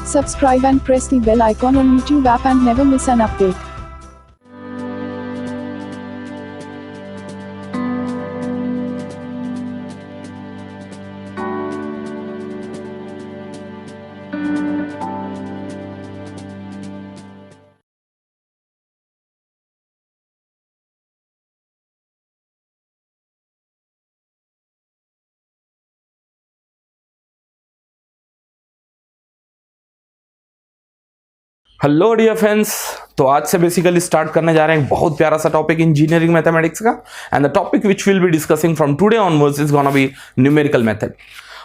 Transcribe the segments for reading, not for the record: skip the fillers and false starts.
Subscribe and press the bell icon on YouTube app and never miss an update. Hello dear friends, तो आज से basically start करने जा रहे हैं एक बहुत प्यारा सा टॉपिक इंजीनियरिंग मैथमेटिक्स का। And the topic which will be discussing from today onwards is gonna B numerical method.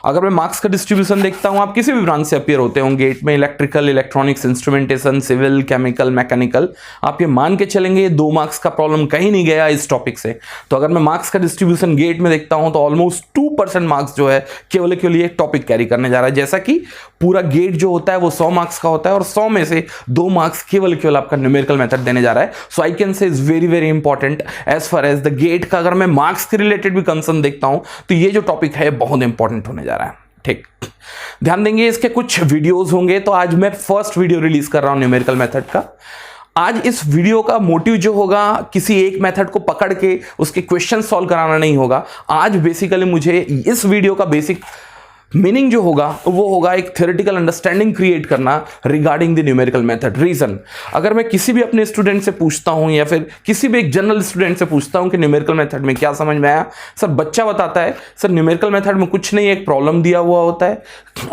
अगर मैं मार्क्स का डिस्ट्रीब्यूशन देखता हूं, आप किसी भी ब्रांच से अपीयर होते होंगे, गेट में electrical, electronics, instrumentation, civil, chemical, mechanical, आप ये मान के चलेंगे 2 मार्क्स का प्रॉब्लम कहीं नहीं गया इस टॉपिक से। तो अगर मैं मार्क्स का डिस्ट्रीब्यूशन गेट में देखता हूं तो ऑलमोस्ट 2% मार्क्स जो है केवल ये टॉपिक कैरी करने जा रहा है। जैसा कि पूरा गेट जो होता है वो 100 मार्क्स का होता है और 100 में से 2 मार्क्स केवल आपका न्यूमेरिकल मेथड देने जा रहा है। So I can say is very very important as far as the GATE का। अगर मैं मार्क्स के रिलेटेड भी कंसर्न देखता हूं तो ये जो टॉपिक है बहुत इंपॉर्टेंट होने जा रहा है। ठीक, ध्यान देंगे, इसके कुछ वीडियोस होंगे। तो आज मैं फर्स्ट वीडियो रिलीज कर रहा हूं न्यूमेरिकल मेथड का। आज इस वीडियो का मोटिव जो होगा किसी एक मेथड को पकड़ के उसके क्वेश्चन सॉल्व कराना नहीं होगा। आज बेसिकली मुझे इस वीडियो का बेसिक मीनिंग जो होगा वो होगा एक थ्योरेटिकल अंडरस्टैंडिंग क्रिएट करना regarding the numerical method. Reason, अगर मैं किसी भी अपने स्टूडेंट से पूछता हूं या फिर किसी भी एक जनरल स्टूडेंट से पूछता हूं कि न्यूमेरिकल मेथड में क्या समझ में आया, सर बच्चा बताता है सर न्यूमेरिकल मेथड में कुछ नहीं, एक प्रॉब्लम दिया हुआ होता है,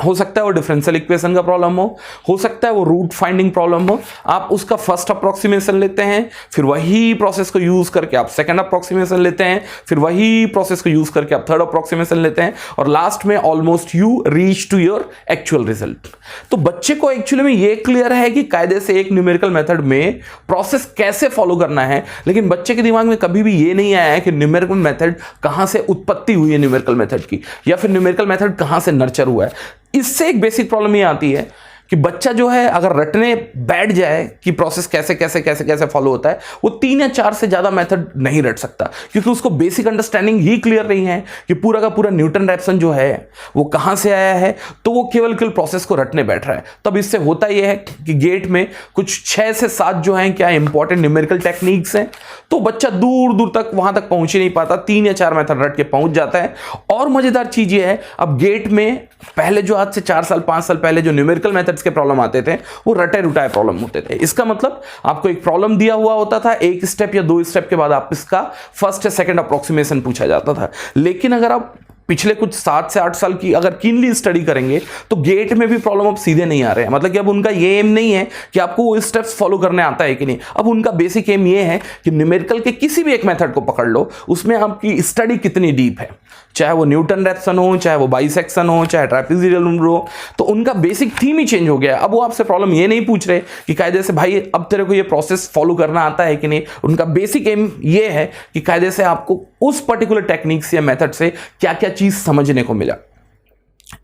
हो सकता है वो डिफरेंशियल इक्वेशन का प्रॉब्लम हो सकता है वो रूट फाइंडिंग प्रॉब्लम हो। आप उसका फर्स्ट अप्रोक्सीमेशन लेते हैं, फिर वही प्रोसेस को यूज करके आप सेकंड अप्रोक्सीमेशन लेते हैं, फिर वही प्रोसेस को यूज करके आप थर्ड अप्रोक्सीमेशन लेते हैं और लास्ट में almost you reach to your actual result. तो बच्चे को एक्चुअली में ये क्लियर है कि कायदे से एक न्यूमेरिकल मेथड में प्रोसेस कैसे फॉलो करना है, लेकिन बच्चे के दिमाग में कभी भी ये नहीं आया है कि न्यूमेरिकल मेथड कहां से उत्पत्ति हुई है न्यूमेरिकल मेथड की, या फिर न्यूमेरिकल मेथड कहां से नर्चर हुआ है। इससे एक बेसिक प्रॉब्लम ये आती है कि बच्चा जो है अगर रटने बैठ जाए कि प्रोसेस कैसे कैसे कैसे कैसे फॉलो होता है, वो 3 या 4 से ज्यादा मेथड नहीं रट सकता, क्योंकि उसको बेसिक अंडरस्टैंडिंग ही क्लियर नहीं है कि पूरा का पूरा न्यूटन रैप्सन जो है वो कहां से आया है। तो वो केवल प्रोसेस को रटने बैठ रहा है। तब इससे होता यह है कि गेट में कुछ 6 से 7 जो है क्या इंपॉर्टेंट न्यूमेरिकल टेक्निक्स हैं, तो बच्चा दूर दूर तक वहां तक पहुंच ही नहीं पाता, 3 या 4 मेथड रट के पहुंच जाता है। और मजेदार चीज ये है, अब गेट में पहले जो आज से 4 साल 5 साल पहले जो न्यूमेरिकल मेथड्स के प्रॉब्लम आते थे वो रटे रुटाए प्रॉब्लम होते थे। इसका मतलब आपको एक प्रॉब्लम दिया हुआ होता था, एक स्टेप या 2 स्टेप के बाद आप इसका फर्स्ट या सेकंड अप्रोक्सीमेशन पूछा जाता था। लेकिन अगर आप पिछले कुछ 7 से 8 साल की अगर कीनली स्टडी करेंगे तो गेट में भी प्रॉब्लम अब सीधे नहीं आ रहे हैं। मतलब कि अब उनका ये एम नहीं है कि आपको वो स्टेप्स फॉलो करने आता है कि नहीं, अब उनका बेसिक एम ये है कि न्यूमेरिकल के किसी भी एक मेथड को पकड़ लो, उसमें आपकी स्टडी कितनी डीप है, चाहे वो न्यूटन रैप्सन हो, चाहे वो बाइसेक्शन हो, चाहे ट्रापेजोइडल हो। तो उनका बेसिक थीम ही चेंज हो गया। अब वो आपसे प्रॉब्लम ये नहीं पूछ रहे कि कायदे से भाई अब तेरे को ये प्रोसेस फॉलो करना आता है कि नहीं। उनका बेसिक एम ये है कि कायदे से आपको उस पर्टिकुलर टेक्निक्स या मेथड से क्या क्या चीज समझने को मिला।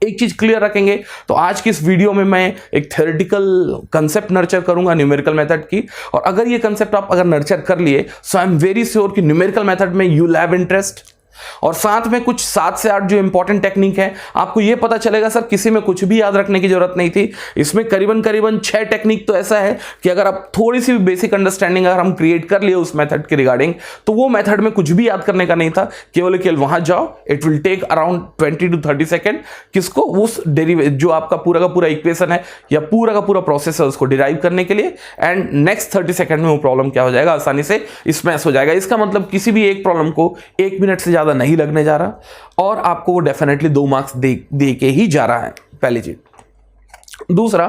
एक चीज क्लियर रखेंगे, तो आज की इस वीडियो में मैं एक थ्योरेटिकल कंसेप्ट नर्चर करूंगा न्यूमेरिकल मेथड की। और अगर ये कंसेप्ट आप अगर नर्चर कर लिए, सो आई एम वेरी श्योर कि न्यूमेरिकल मेथड में यू विल हैव इंटरेस्ट। और साथ में कुछ 7 से 8 जो इंपॉर्टेंट टेक्निक है, आपको यह पता चलेगा सर किसी में कुछ भी याद रखने की जरूरत नहीं थी। इसमें करीबन 6 टेक्निक तो ऐसा है कि अगर आप थोड़ी सी भी बेसिक अंडरस्टैंडिंग अगर हम क्रिएट कर लिए उस मेथड के रिगार्डिंग, तो वो मेथड में कुछ भी याद करने का नहीं था। केवल वहां जाओ, it will take around 20 to 30 second किसको उस जो आपका पूरा का पूरा इक्वेशन है या पूरा का पूरा प्रोसेस है उसको डिराइव करने के लिए, एंड नेक्स्ट 30 सेकेंड में वो प्रॉब्लम क्या हो जाएगा, आसानी से स्मैश हो जाएगा। इसका मतलब किसी भी एक प्रॉब्लम को 1 मिनट से ज्यादा नहीं लगने जा रहा और आपको वो डेफिनेटली 2 मार्क्स दे के ही जा रहा है, पहली चीज। दूसरा,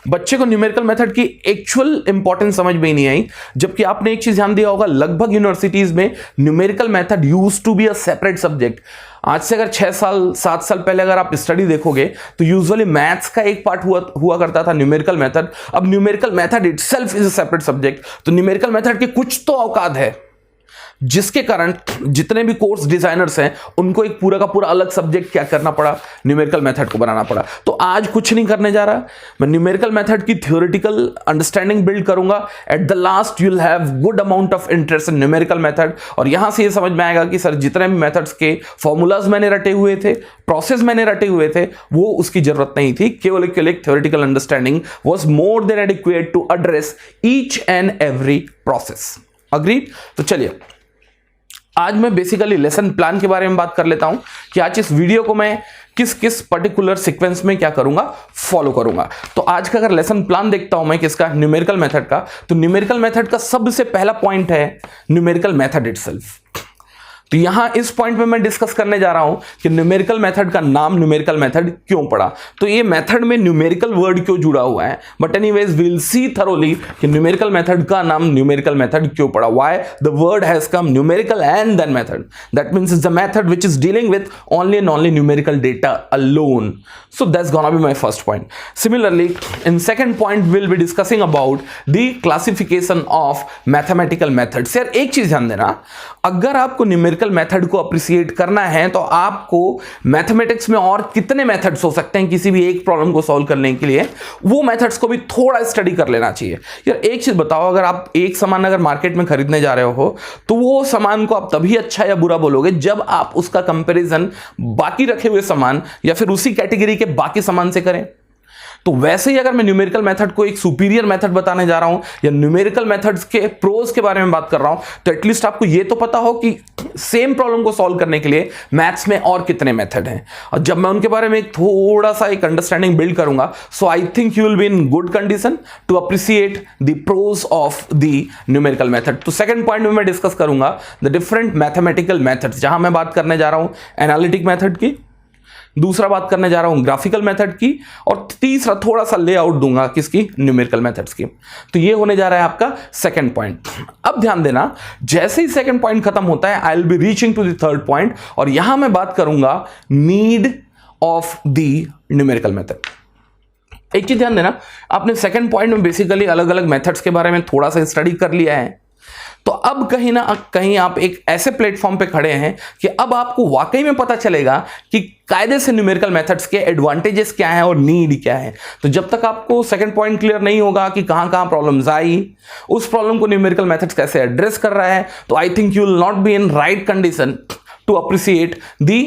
बच्चे को न्यूमेरिकल मेथड की एक्चुअल इंपॉर्टेंस समझ में ही नहीं आई, जबकि आपने एक चीज ध्यान दिया होगा, लगभग यूनिवर्सिटीज में numerical method used to be a separate subject. आज से अगर 6 साल 7 साल पहले अगर आप स्टडी देखोगे तो यूजुअली मैथ्स का एक पार्ट हुआ करता था न्यूमेरिकल मेथड। अब numerical method itself is a separate subject. तो न्यूमेरिकल मेथड के कुछ तो औकात है जिसके कारण जितने भी कोर्स डिजाइनर्स हैं उनको एक पूरा का पूरा अलग सब्जेक्ट क्या करना पड़ा, न्यूमेरिकल मेथड को बनाना पड़ा। तो आज कुछ नहीं करने जा रहा, मैं न्यूमेरिकल मेथड की थ्योरेटिकल अंडरस्टैंडिंग बिल्ड करूंगा। At the last you will have good amount of interest in numerical method, और यहां से ये समझ में आएगा कि सर जितने भी मेथड्स के फॉर्मूलाज मैंने रटे हुए थे, प्रोसेस मैंने रटे हुए थे, वो उसकी जरूरत नहीं थी। केवल एक theoretical understanding was more than adequate to address each and every process. Agreed? तो चलिए आज मैं बेसिकली लेसन प्लान के बारे में बात कर लेता हूं कि आज इस वीडियो को मैं किस किस पर्टिकुलर सीक्वेंस में क्या करूंगा, फॉलो करूंगा। तो आज का अगर लेसन प्लान देखता हूं मैं किसका, न्यूमेरिकल मेथड का, तो न्यूमेरिकल मेथड का सबसे पहला पॉइंट है न्यूमेरिकल मेथड इटसेल्फ। तो यहां इस पॉइंट में मैं डिस्कस करने जा रहा हूं कि न्यूमेरिकल मेथड का नाम न्यूमेरिकल मेथड क्यों पड़ा, तो ये मेथड में न्यूमेरिकल वर्ड क्यों जुड़ा हुआ है। But anyways we will see thoroughly कि न्यूमेरिकल मेथड का नाम न्यूमेरिकल मेथड क्यों पड़ा, why the word has come numerical and then method, that means it's the method which is dealing with only and only numerical data alone. So that's gonna be my first point. Similarly, in second point we'll be discussing about the classification of mathematical methods. यार एक चीज ध्यान देना, अगर आपको numerical method को appreciate करना है तो आपको मैथमेटिक्स में और कितने मेथड्स हो सकते हैं किसी भी एक प्रॉब्लम को सॉल्व करने के लिए, वो मेथड्स को भी थोड़ा स्टडी कर लेना चाहिए। यार एक चीज बताओ, अगर आप एक सामान अगर मार्केट में खरीदने जा रहे हो तो वो सामान को आप तभी अच्छा या बुरा बोलोगे जब आप उसका कंपैरिजन बाकी रखे हुए सामान या फिर उसी कैटेगरी के बाकी सामान से करें। तो वैसे ही अगर मैं न्यूमेरिकल मेथड को एक सुपीरियर मेथड बताने जा रहा हूं या न्यूमेरिकल मेथड्स के प्रोज के बारे में बात कर रहा हूं, तो एटलीस्ट आपको यह तो पता हो कि सेम प्रॉब्लम को सॉल्व करने के लिए मैथ्स में और कितने मेथड हैं। और जब मैं उनके बारे में एक थोड़ा सा एक अंडरस्टैंडिंग बिल्ड करूंगा, so I think you will be in good condition to appreciate the pros of the numerical method. तो सेकंड पॉइंट में मैं डिस्कस करूंगा द डिफरेंट मैथमेटिकल मेथड्स, जहां मैं बात करने जा रहा हूं एनालिटिक मेथड की, दूसरा बात करने जा रहा हूं ग्राफिकल मेथड की, और तीसरा थोड़ा सा लेआउट दूंगा किसकी, न्यूमेरिकल मेथड्स की। तो ये होने जा रहा है आपका सेकंड पॉइंट। अब ध्यान देना, जैसे ही सेकंड पॉइंट खत्म होता है I will be reaching to the third point, और यहां मैं बात करूंगा need of the numerical method. एक चीज ध्यान देना, आपने सेकंड पॉइंट में बेसिकली अलग अलग मेथड्स के बारे में थोड़ा सा स्टडी कर लिया है, तो अब कहीं ना कहीं आप एक ऐसे प्लेटफॉर्म पे खड़े हैं कि अब आपको वाकई में पता चलेगा कि कायदे से न्यूमेरिकल मेथड्स के एडवांटेजेस क्या हैं और नीड क्या है। तो जब तक आपको सेकंड पॉइंट क्लियर नहीं होगा कि कहां कहां प्रॉब्लम्स आई, उस प्रॉब्लम को न्यूमेरिकल मेथड्स कैसे एड्रेस कर रहा है, तो I think you will not be in right condition to appreciate the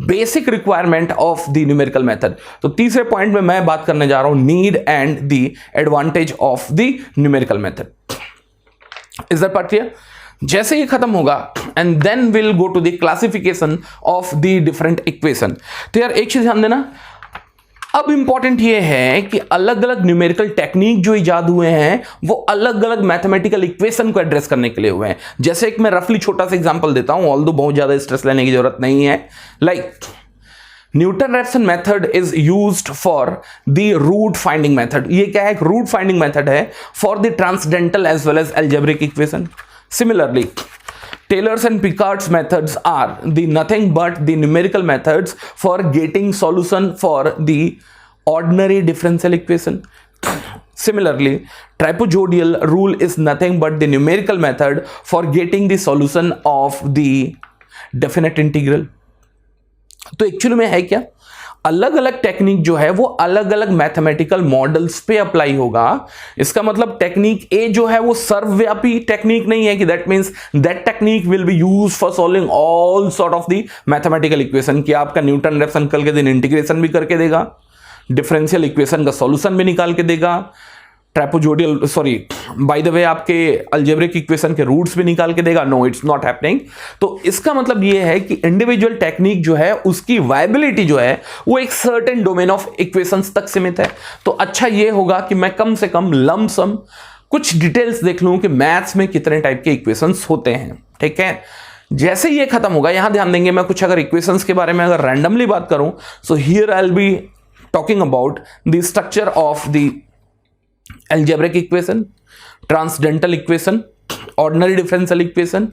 basic requirement of the numerical method. तो तीसरे पॉइंट में मैं बात करने जा रहा हूं need and the advantage of the numerical method. Is that part clear? जैसे ही खत्म होगा and then will go to the classification of the different equation. तो यार एक चीज ध्यान देना, अब इंपॉर्टेंट ये है कि अलग अलग न्यूमेरिकल टेक्निक जो इजाद हुए हैं वो अलग अलग मैथमेटिकल इक्वेशन को एड्रेस करने के लिए हुए हैं। जैसे एक मैं रफली छोटा सा एग्जांपल देता हूं, ऑल्दो बहुत ज्यादा स्ट्रेस लेने की जरूरत नहीं है। Like Newton Raphson method is used for the root finding method. ये क्या है? एक रूट फाइंडिंग मेथड है for the transcendental as well as algebraic equation. Similarly, Taylor's and Picard's methods are the nothing but the numerical methods for getting solution for the ordinary differential equation. Similarly, trapezoidal rule is nothing but the numerical method for getting the solution of the definite integral. तो actually में है क्या, अलग अलग technique जो है वो अलग अलग मैथमेटिकल मॉडल्स पे अप्लाई होगा। इसका मतलब टेक्निक ए जो है वो सर्वव्यापी टेक्निक नहीं है कि that means that technique will be used for solving all sort of the mathematical equation, कि आपका न्यूटन-रैप्सन कल के दिन इंटीग्रेशन भी करके देगा, डिफरेंशियल इक्वेशन का सॉल्यूशन भी निकाल के देगा, ट्रेपेजोइडल बाय द वे आपके अलजेब्रिक इक्वेशन के रूट्स भी निकाल के देगा। No, it's not happening. तो इसका मतलब ये है कि इंडिविजुअल टेक्निक जो है उसकी वायबिलिटी जो है वो एक सर्टेन डोमेन ऑफ इक्वेशंस तक सीमित है। तो अच्छा ये होगा कि मैं कम से कम लमसम कुछ डिटेल्स देख लूं कि मैथ्स में कितने टाइप के इक्वेशंस होते हैं। ठीक है, जैसे ये खत्म होगा, यहां ध्यान देंगे मैं कुछ अगर इक्वेशंस के बारे में अगर रैंडमली बात करूं, so here I will be talking about the structure of the algebraic equation, transcendental equation, ordinary differential equation,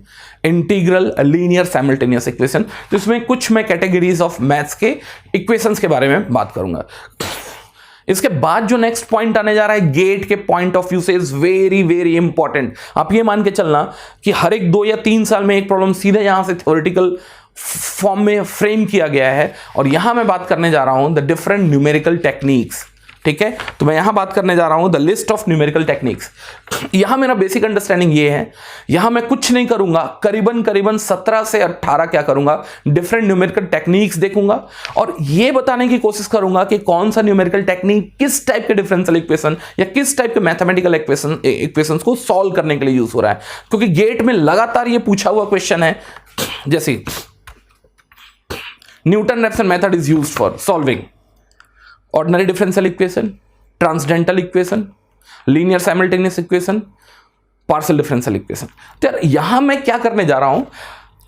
integral, linear simultaneous equation। तो इसमें कुछ मैं कैटेगरीज ऑफ मैथ्स के इक्वेशंस के बारे में बात करूंगा। इसके बाद जो नेक्स्ट पॉइंट आने जा रहा है गेट के पॉइंट ऑफ व्यू से इज वेरी वेरी इंपॉर्टेंट। आप ये मान के चलना कि हर एक 2 या 3 साल में एक प्रॉब्लम सीधे यहां से थ्योरेटिकल फॉर्म में फ्रेम किया गया है, और यहां मैं बात करने जा रहा हूं द डिफरेंट न्यूमेरिकल टेक्निक्स। ठीक है, तो मैं यहां बात करने जा रहा हूं the list of numerical techniques. यहां मेरा बेसिक अंडरस्टैंडिंग ये है, यहां मैं कुछ नहीं करूंगा, करीबन 17 से 18 क्या करूंगा, डिफरेंट न्यूमेरिकल टेक्निक्स देखूंगा और ये बताने की कोशिश करूंगा कि कौन सा न्यूमेरिकल टेक्निक किस टाइप के डिफरेंशियल इक्वेशन या किस टाइप के मैथमेटिकल इक्वेशंस को सॉल्व करने के लिए यूज हो रहा है। क्योंकि गेट में लगातार ये पूछा हुआ क्वेश्चन है, जैसे Newton-Raphson method is used for solving ordinary differential equation, transcendental equation, linear simultaneous equation, partial differential equation। तो यार यहां मैं क्या करने जा रहा हूं,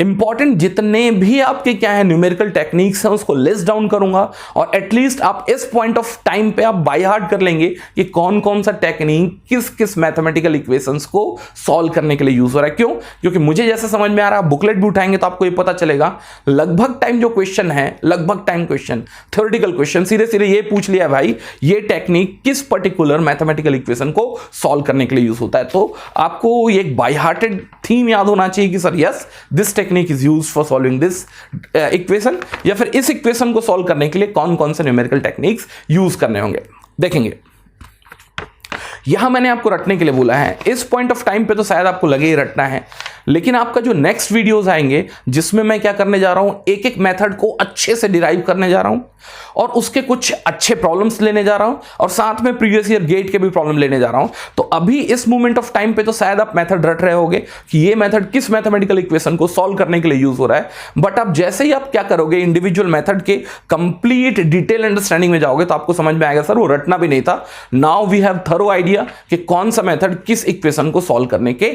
इंपॉर्टेंट जितने भी आपके क्या है न्यूमेरिकल टेक्निक्स हैं उसको लिस्ट डाउन करूंगा, और एटलीस्ट आप इस पॉइंट ऑफ टाइम पे आप बाय हार्ट कर लेंगे कि कौन कौन सा टेक्निक किस किस मैथमेटिकल इक्वेशंस को सॉल्व करने के लिए यूज हो रहा है। क्यों? क्योंकि मुझे जैसा समझ में आ रहा है, बुकलेट भी उठाएंगे तो आपको ये पता चलेगा लगभग टाइम जो क्वेश्चन है, लगभग टाइम क्वेश्चन थ्योरेटिकल क्वेश्चन सीधे सीधे ये पूछ लिया भाई ये टेक्निक किस पर्टिकुलर मैथमेटिकल इक्वेशन को सॉल्व करने के लिए यूज होता है। तो आपको ये एक बाय हार्टेड थीम याद होना चाहिए कि sir yes this technique is used for solving this equation, या फिर इस इक्वेशन को सॉल्व करने के लिए कौन कौन से न्यूमेरिकल टेक्निक्स यूज करने होंगे देखेंगे। यहां मैंने आपको रटने के लिए बोला है, इस पॉइंट ऑफ टाइम पे तो शायद आपको लगे ही रटना है, लेकिन आपका जो नेक्स्ट वीडियोस आएंगे जिसमें मैं क्या करने जा रहा हूं, एक एक मेथड को अच्छे से डिराइव करने जा रहा हूं और उसके कुछ अच्छे प्रॉब्लम्स लेने जा रहा हूं और साथ में प्रीवियस ईयर गेट के भी प्रॉब्लम लेने जा रहा हूं। तो अभी इस मोमेंट ऑफ टाइम पे तो शायद आप मेथड रट रहे होगे कि ये मेथड किस मैथमेटिकल इक्वेशन को सॉल्व करने के लिए यूज हो रहा है, बट आप जैसे ही आप क्या करोगे इंडिविजुअल मेथड के कंप्लीट डिटेल अंडरस्टैंडिंग में जाओगे तो आपको समझ में आएगा सर वो रटना भी नहीं था। Now we have thorough idea कि कौन सा मेथड किस इक्वेशन को सॉल्व करने के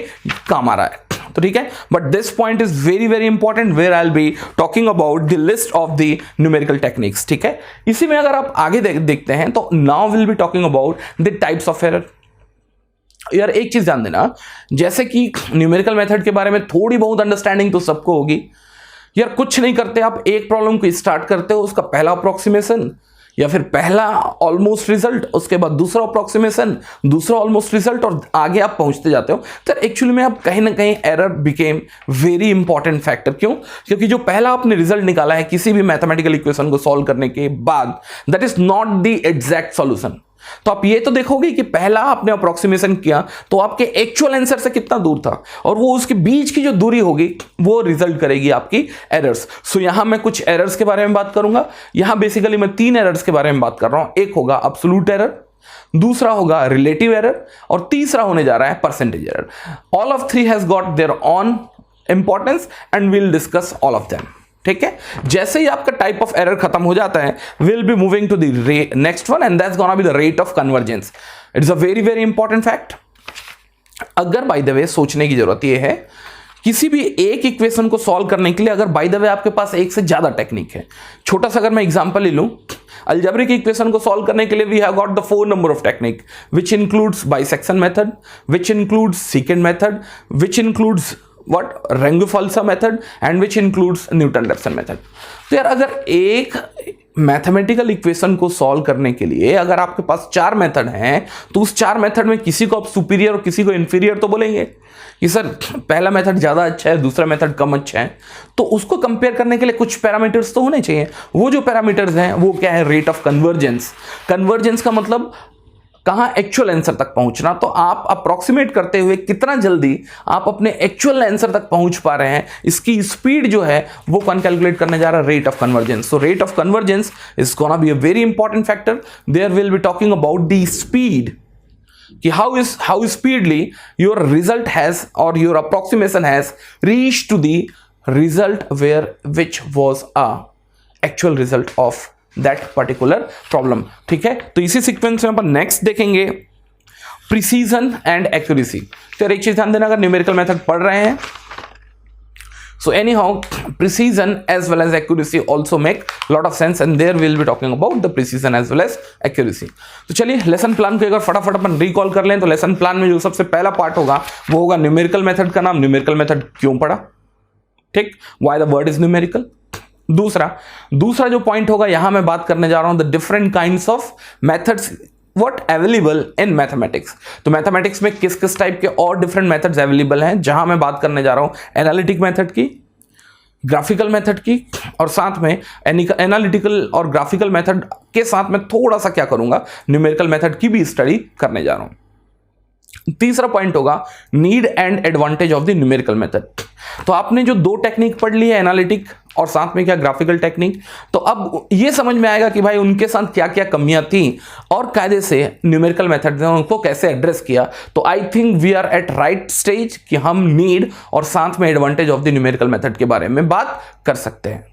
काम आ रहा है। तो ठीक है, but this point is very very important where I will be talking about the list of the numerical techniques. ठीक है, इसी में अगर आप आगे देखते हैं तो now will be talking about the types of error. यार एक चीज ध्यान देना, जैसे कि न्यूमेरिकल मेथड के बारे में थोड़ी बहुत अंडरस्टैंडिंग तो सबको होगी। यार कुछ नहीं करते, आप एक प्रॉब्लम को स्टार्ट करते हो, उसका पहला अप्रोक्सीमेशन या फिर पहला ऑलमोस्ट रिजल्ट, उसके बाद दूसरा अप्रोक्सीमेशन, दूसरा ऑलमोस्ट रिजल्ट, और आगे आप पहुंचते जाते हो। तो एक्चुअली में आप कहीं ना कहीं error became very important factor. क्यों? क्योंकि जो पहला आपने रिजल्ट निकाला है किसी भी मैथमेटिकल इक्वेशन को सॉल्व करने के बाद, that is not the exact solution. तो आप ये तो देखोगे कि पहला आपने अप्रोक्सीमेशन किया तो आपके एक्चुअल आंसर से कितना दूर था, और वो उसके बीच की जो दूरी होगी वो रिजल्ट करेगी आपकी एरर्स। सो यहां मैं कुछ एरर्स के बारे में बात करूंगा। यहां बेसिकली मैं 3 एरर्स के बारे में बात कर रहा हूं। एक होगा एब्सोल्यूट एरर, दूसरा होगा रिलेटिव एरर, और तीसरा होने जा रहा है percentage error. All of 3 has got their own importance and we'll discuss all of them. ठीक है, जैसे ही आपका टाइप ऑफ एरर खत्म हो जाता है will be moving to the next one and that's gonna be the rate of convergence. It's a very very important fact. अगर by the way सोचने की जरूरत यह है, किसी भी एक इक्वेशन को सॉल्व करने के लिए अगर बाय द वे आपके पास एक से ज्यादा टेक्निक है, छोटा सा अगर मैं एग्जांपल ले लूं, अलजेब्रिक इक्वेशन को सॉल्व करने के लिए we have got the 4 number of technique which includes bisection method, which includes second method, which includes what Runge-Kutta method and which includes Newton-Raphson method। तो यार अगर एक मैथमेटिकल इक्वेशन को सॉल्व करने के लिए अगर आपके पास 4 मेथड हैं तो उस 4 मेथड में किसी को आप सुपीरियर और किसी को इंफीरियर तो बोलेंगे कि सर पहला मेथड ज्यादा अच्छा है, दूसरा मेथड कम अच्छा है। तो उसको कंपेयर करने के लिए कुछ पैरामीटर्स तो होने चाहिए। वो जो पैरामीटर्स हैं वो क्या है? Rate of convergence. कन्वर्जेंस का मतलब कहां एक्चुअल आंसर तक पहुंचना। तो आप अप्रोक्सीमेट करते हुए कितना जल्दी आप अपने एक्चुअल आंसर तक पहुंच पा रहे हैं, इसकी स्पीड जो है वो कौन कैलकुलेट करने जा रहा है? Rate of convergence. So rate of convergence is gonna be a very important factor. There will be talking about the speed कि how speedily your result has or your approximation has reached to the result which was a actual result of that particular problem। ठीक है, तो इसी sequence में अपन next देखेंगे precision and accuracy. तो एक चीज ध्यान देना, अगर न्यूमेरिकल मेथड पढ़ रहे हैं so anyhow precision as well as accuracy also make lot of sense and there we'll be talking about the precision as well as accuracy। तो चलिए लेसन प्लान को अगर फटाफट अपन रिकॉल कर लें तो लेसन प्लान में जो सबसे पहला पार्ट होगा वो होगा न्यूमेरिकल मेथड का नाम, न्यूमेरिकल मेथड क्यों पढ़ा, ठीक, why the word is numerical, दूसरा जो पॉइंट होगा, यहां मैं बात करने जा रहा हूं the different kinds of methods what available in mathematics. तो मैथमेटिक्स में किस किस टाइप के और डिफरेंट मेथड्स अवेलेबल हैं, जहां मैं बात करने जा रहा हूं एनालिटिक मेथड की, ग्राफिकल मेथड की, और साथ में एनालिटिकल और ग्राफिकल मेथड के साथ में थोड़ा सा क्या करूंगा, न्यूमेरिकल मेथड की भी स्टडी करने जा रहा हूं। तीसरा पॉइंट होगा need and advantage of the numerical method. तो आपने जो दो टेक्निक पढ़ ली है, एनालिटिक और साथ में क्या ग्राफिकल टेक्निक, तो अब ये समझ में आएगा कि भाई उनके साथ क्या क्या कमियां थी और कायदे से न्यूमेरिकल मेथड ने उनको कैसे एड्रेस किया। तो I think we are at right stage कि हम नीड और साथ में advantage of the numerical method के बारे में बात कर सकते हैं।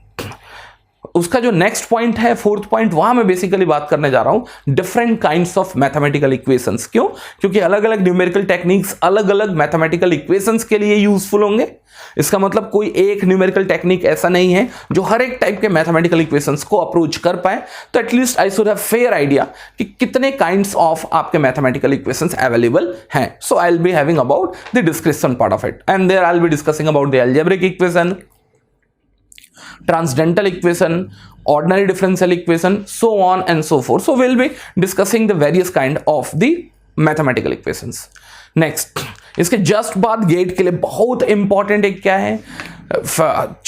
उसका जो नेक्स्ट पॉइंट है, फोर्थ पॉइंट, वहां मैं बेसिकली बात करने जा रहा हूं different kinds of mathematical equations. क्यों? क्योंकि अलग अलग न्यूमेरिकल टेक्निक्स अलग अलग मैथमेटिकल इक्वेशंस के लिए यूजफुल होंगे। इसका मतलब कोई एक न्यूमेरिकल टेक्निक ऐसा नहीं है जो हर एक टाइप के मैथमेटिकल इक्वेशंस को अप्रोच कर पाए। तो at least I should have fair idea कि कितने काइंड्स ऑफ आपके मैथमेटिकल इक्वेशंस अवेलेबल हैं। So I will be having about the description part of it, and there I will be discussing about the algebraic equation, transcendental equation, ordinary differential equation, so on and so forth. So we'll be discussing the various kind of the mathematical equations. Next, इसके just बाद gate के लिए बहुत important एक क्या है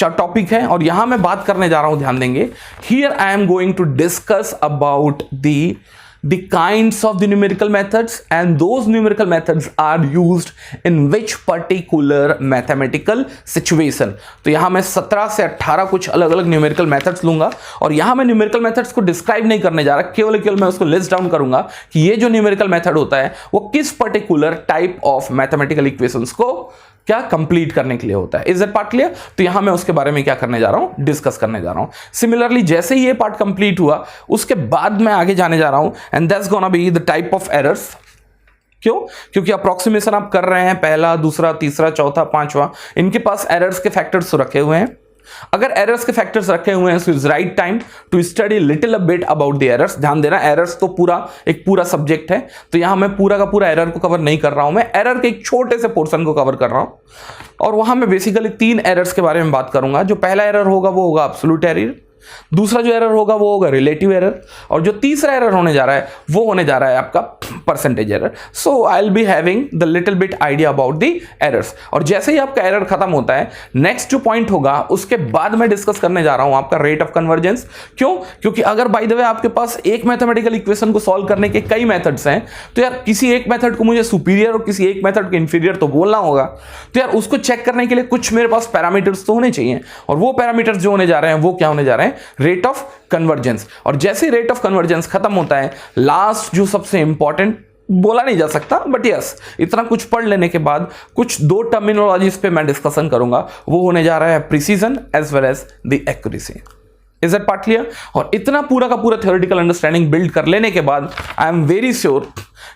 topic है, और यहां मैं बात करने जा रहा हूं, ध्यान देंगे। Here I am going to discuss about the kinds of the numerical methods, and those numerical methods are used in which particular mathematical situation. तो यहां मैं 17 से 18 कुछ अलग अलग न्यूमेरिकल मेथड्स लूंगा, और यहां मैं न्यूमेरिकल मेथड्स को डिस्क्राइब नहीं करने जा रहा, केवल मैं उसको लिस्ट डाउन करूंगा कि ये जो न्यूमेरिकल मेथड होता है वो किस particular type of mathematical equations को क्या कंप्लीट करने के लिए होता है। Is that part clear? तो यहां मैं उसके बारे में क्या करने जा रहा हूं, डिस्कस करने जा रहा हूं। सिमिलरली जैसे ही ये पार्ट कंप्लीट हुआ उसके बाद मैं आगे जाने जा रहा हूं, and that's gonna be the type of errors. क्यों? क्योंकि अप्रोक्सीमेशन आप कर रहे हैं, पहला, दूसरा, तीसरा, चौथा, पांचवा, इनके पास एरर्स के फैक्टर्स रखे हुए हैं। अगर एरर्स के फैक्टर्स रखे हुए हैं, so is right time to study little a bit about the errors. ध्यान देना, एरर्स तो एक पूरा सब्जेक्ट है, तो यहां मैं पूरा का पूरा एरर को कवर नहीं कर रहा हूं, मैं एरर के एक छोटे से पोर्शन को कवर कर रहा हूं, और वहां मैं बेसिकली 3 एरर्स के बारे में बात करूंगा। जो पहला एरर होगा वो होगा एब्सोल्यूट एरर, दूसरा जो एरर होगा वो होगा रिलेटिव एरर, और जो तीसरा एरर होने जा रहा है वो होने जा रहा है आपका percentage error. So I will be having the little bit idea about the errors, और जैसे ही आपका एरर खत्म होता है, नेक्स्ट जो पॉइंट होगा उसके बाद मैं डिस्कस करने जा रहा हूं आपका रेट ऑफ कन्वर्जेंस। क्यों? क्योंकि अगर बाय द वे आपके पास एक मैथमेटिकल इक्वेशन को सॉल्व करने के कई मेथड्स हैं, तो यार किसी एक मेथड को मुझे सुपीरियर और किसी एक मेथड को इंफीरियर तो बोलना होगा, तो यार उसको चेक करने के लिए कुछ मेरे पास पैरामीटर्स तो होने चाहिए, और वो पैरामीटर्स जो होने जा रहे हैं वो क्या होने जा रहे हैं, रेट ऑफ कन्वर्जेंस। और जैसे रेट ऑफ कन्वर्जेंस खत्म होता है, लास्ट जो सबसे इंपॉर्टेंट बोला नहीं जा सकता, बट यस इतना कुछ पढ़ लेने के बाद कुछ 2 टर्मिनोलॉजीज पे मैं डिस्कशन करूंगा, वो होने जा रहा है precision as well as the accuracy. Is that part clear? और इतना पूरा का पूरा थ्योरेटिकल अंडरस्टैंडिंग बिल्ड कर लेने के बाद आई एम वेरी श्योर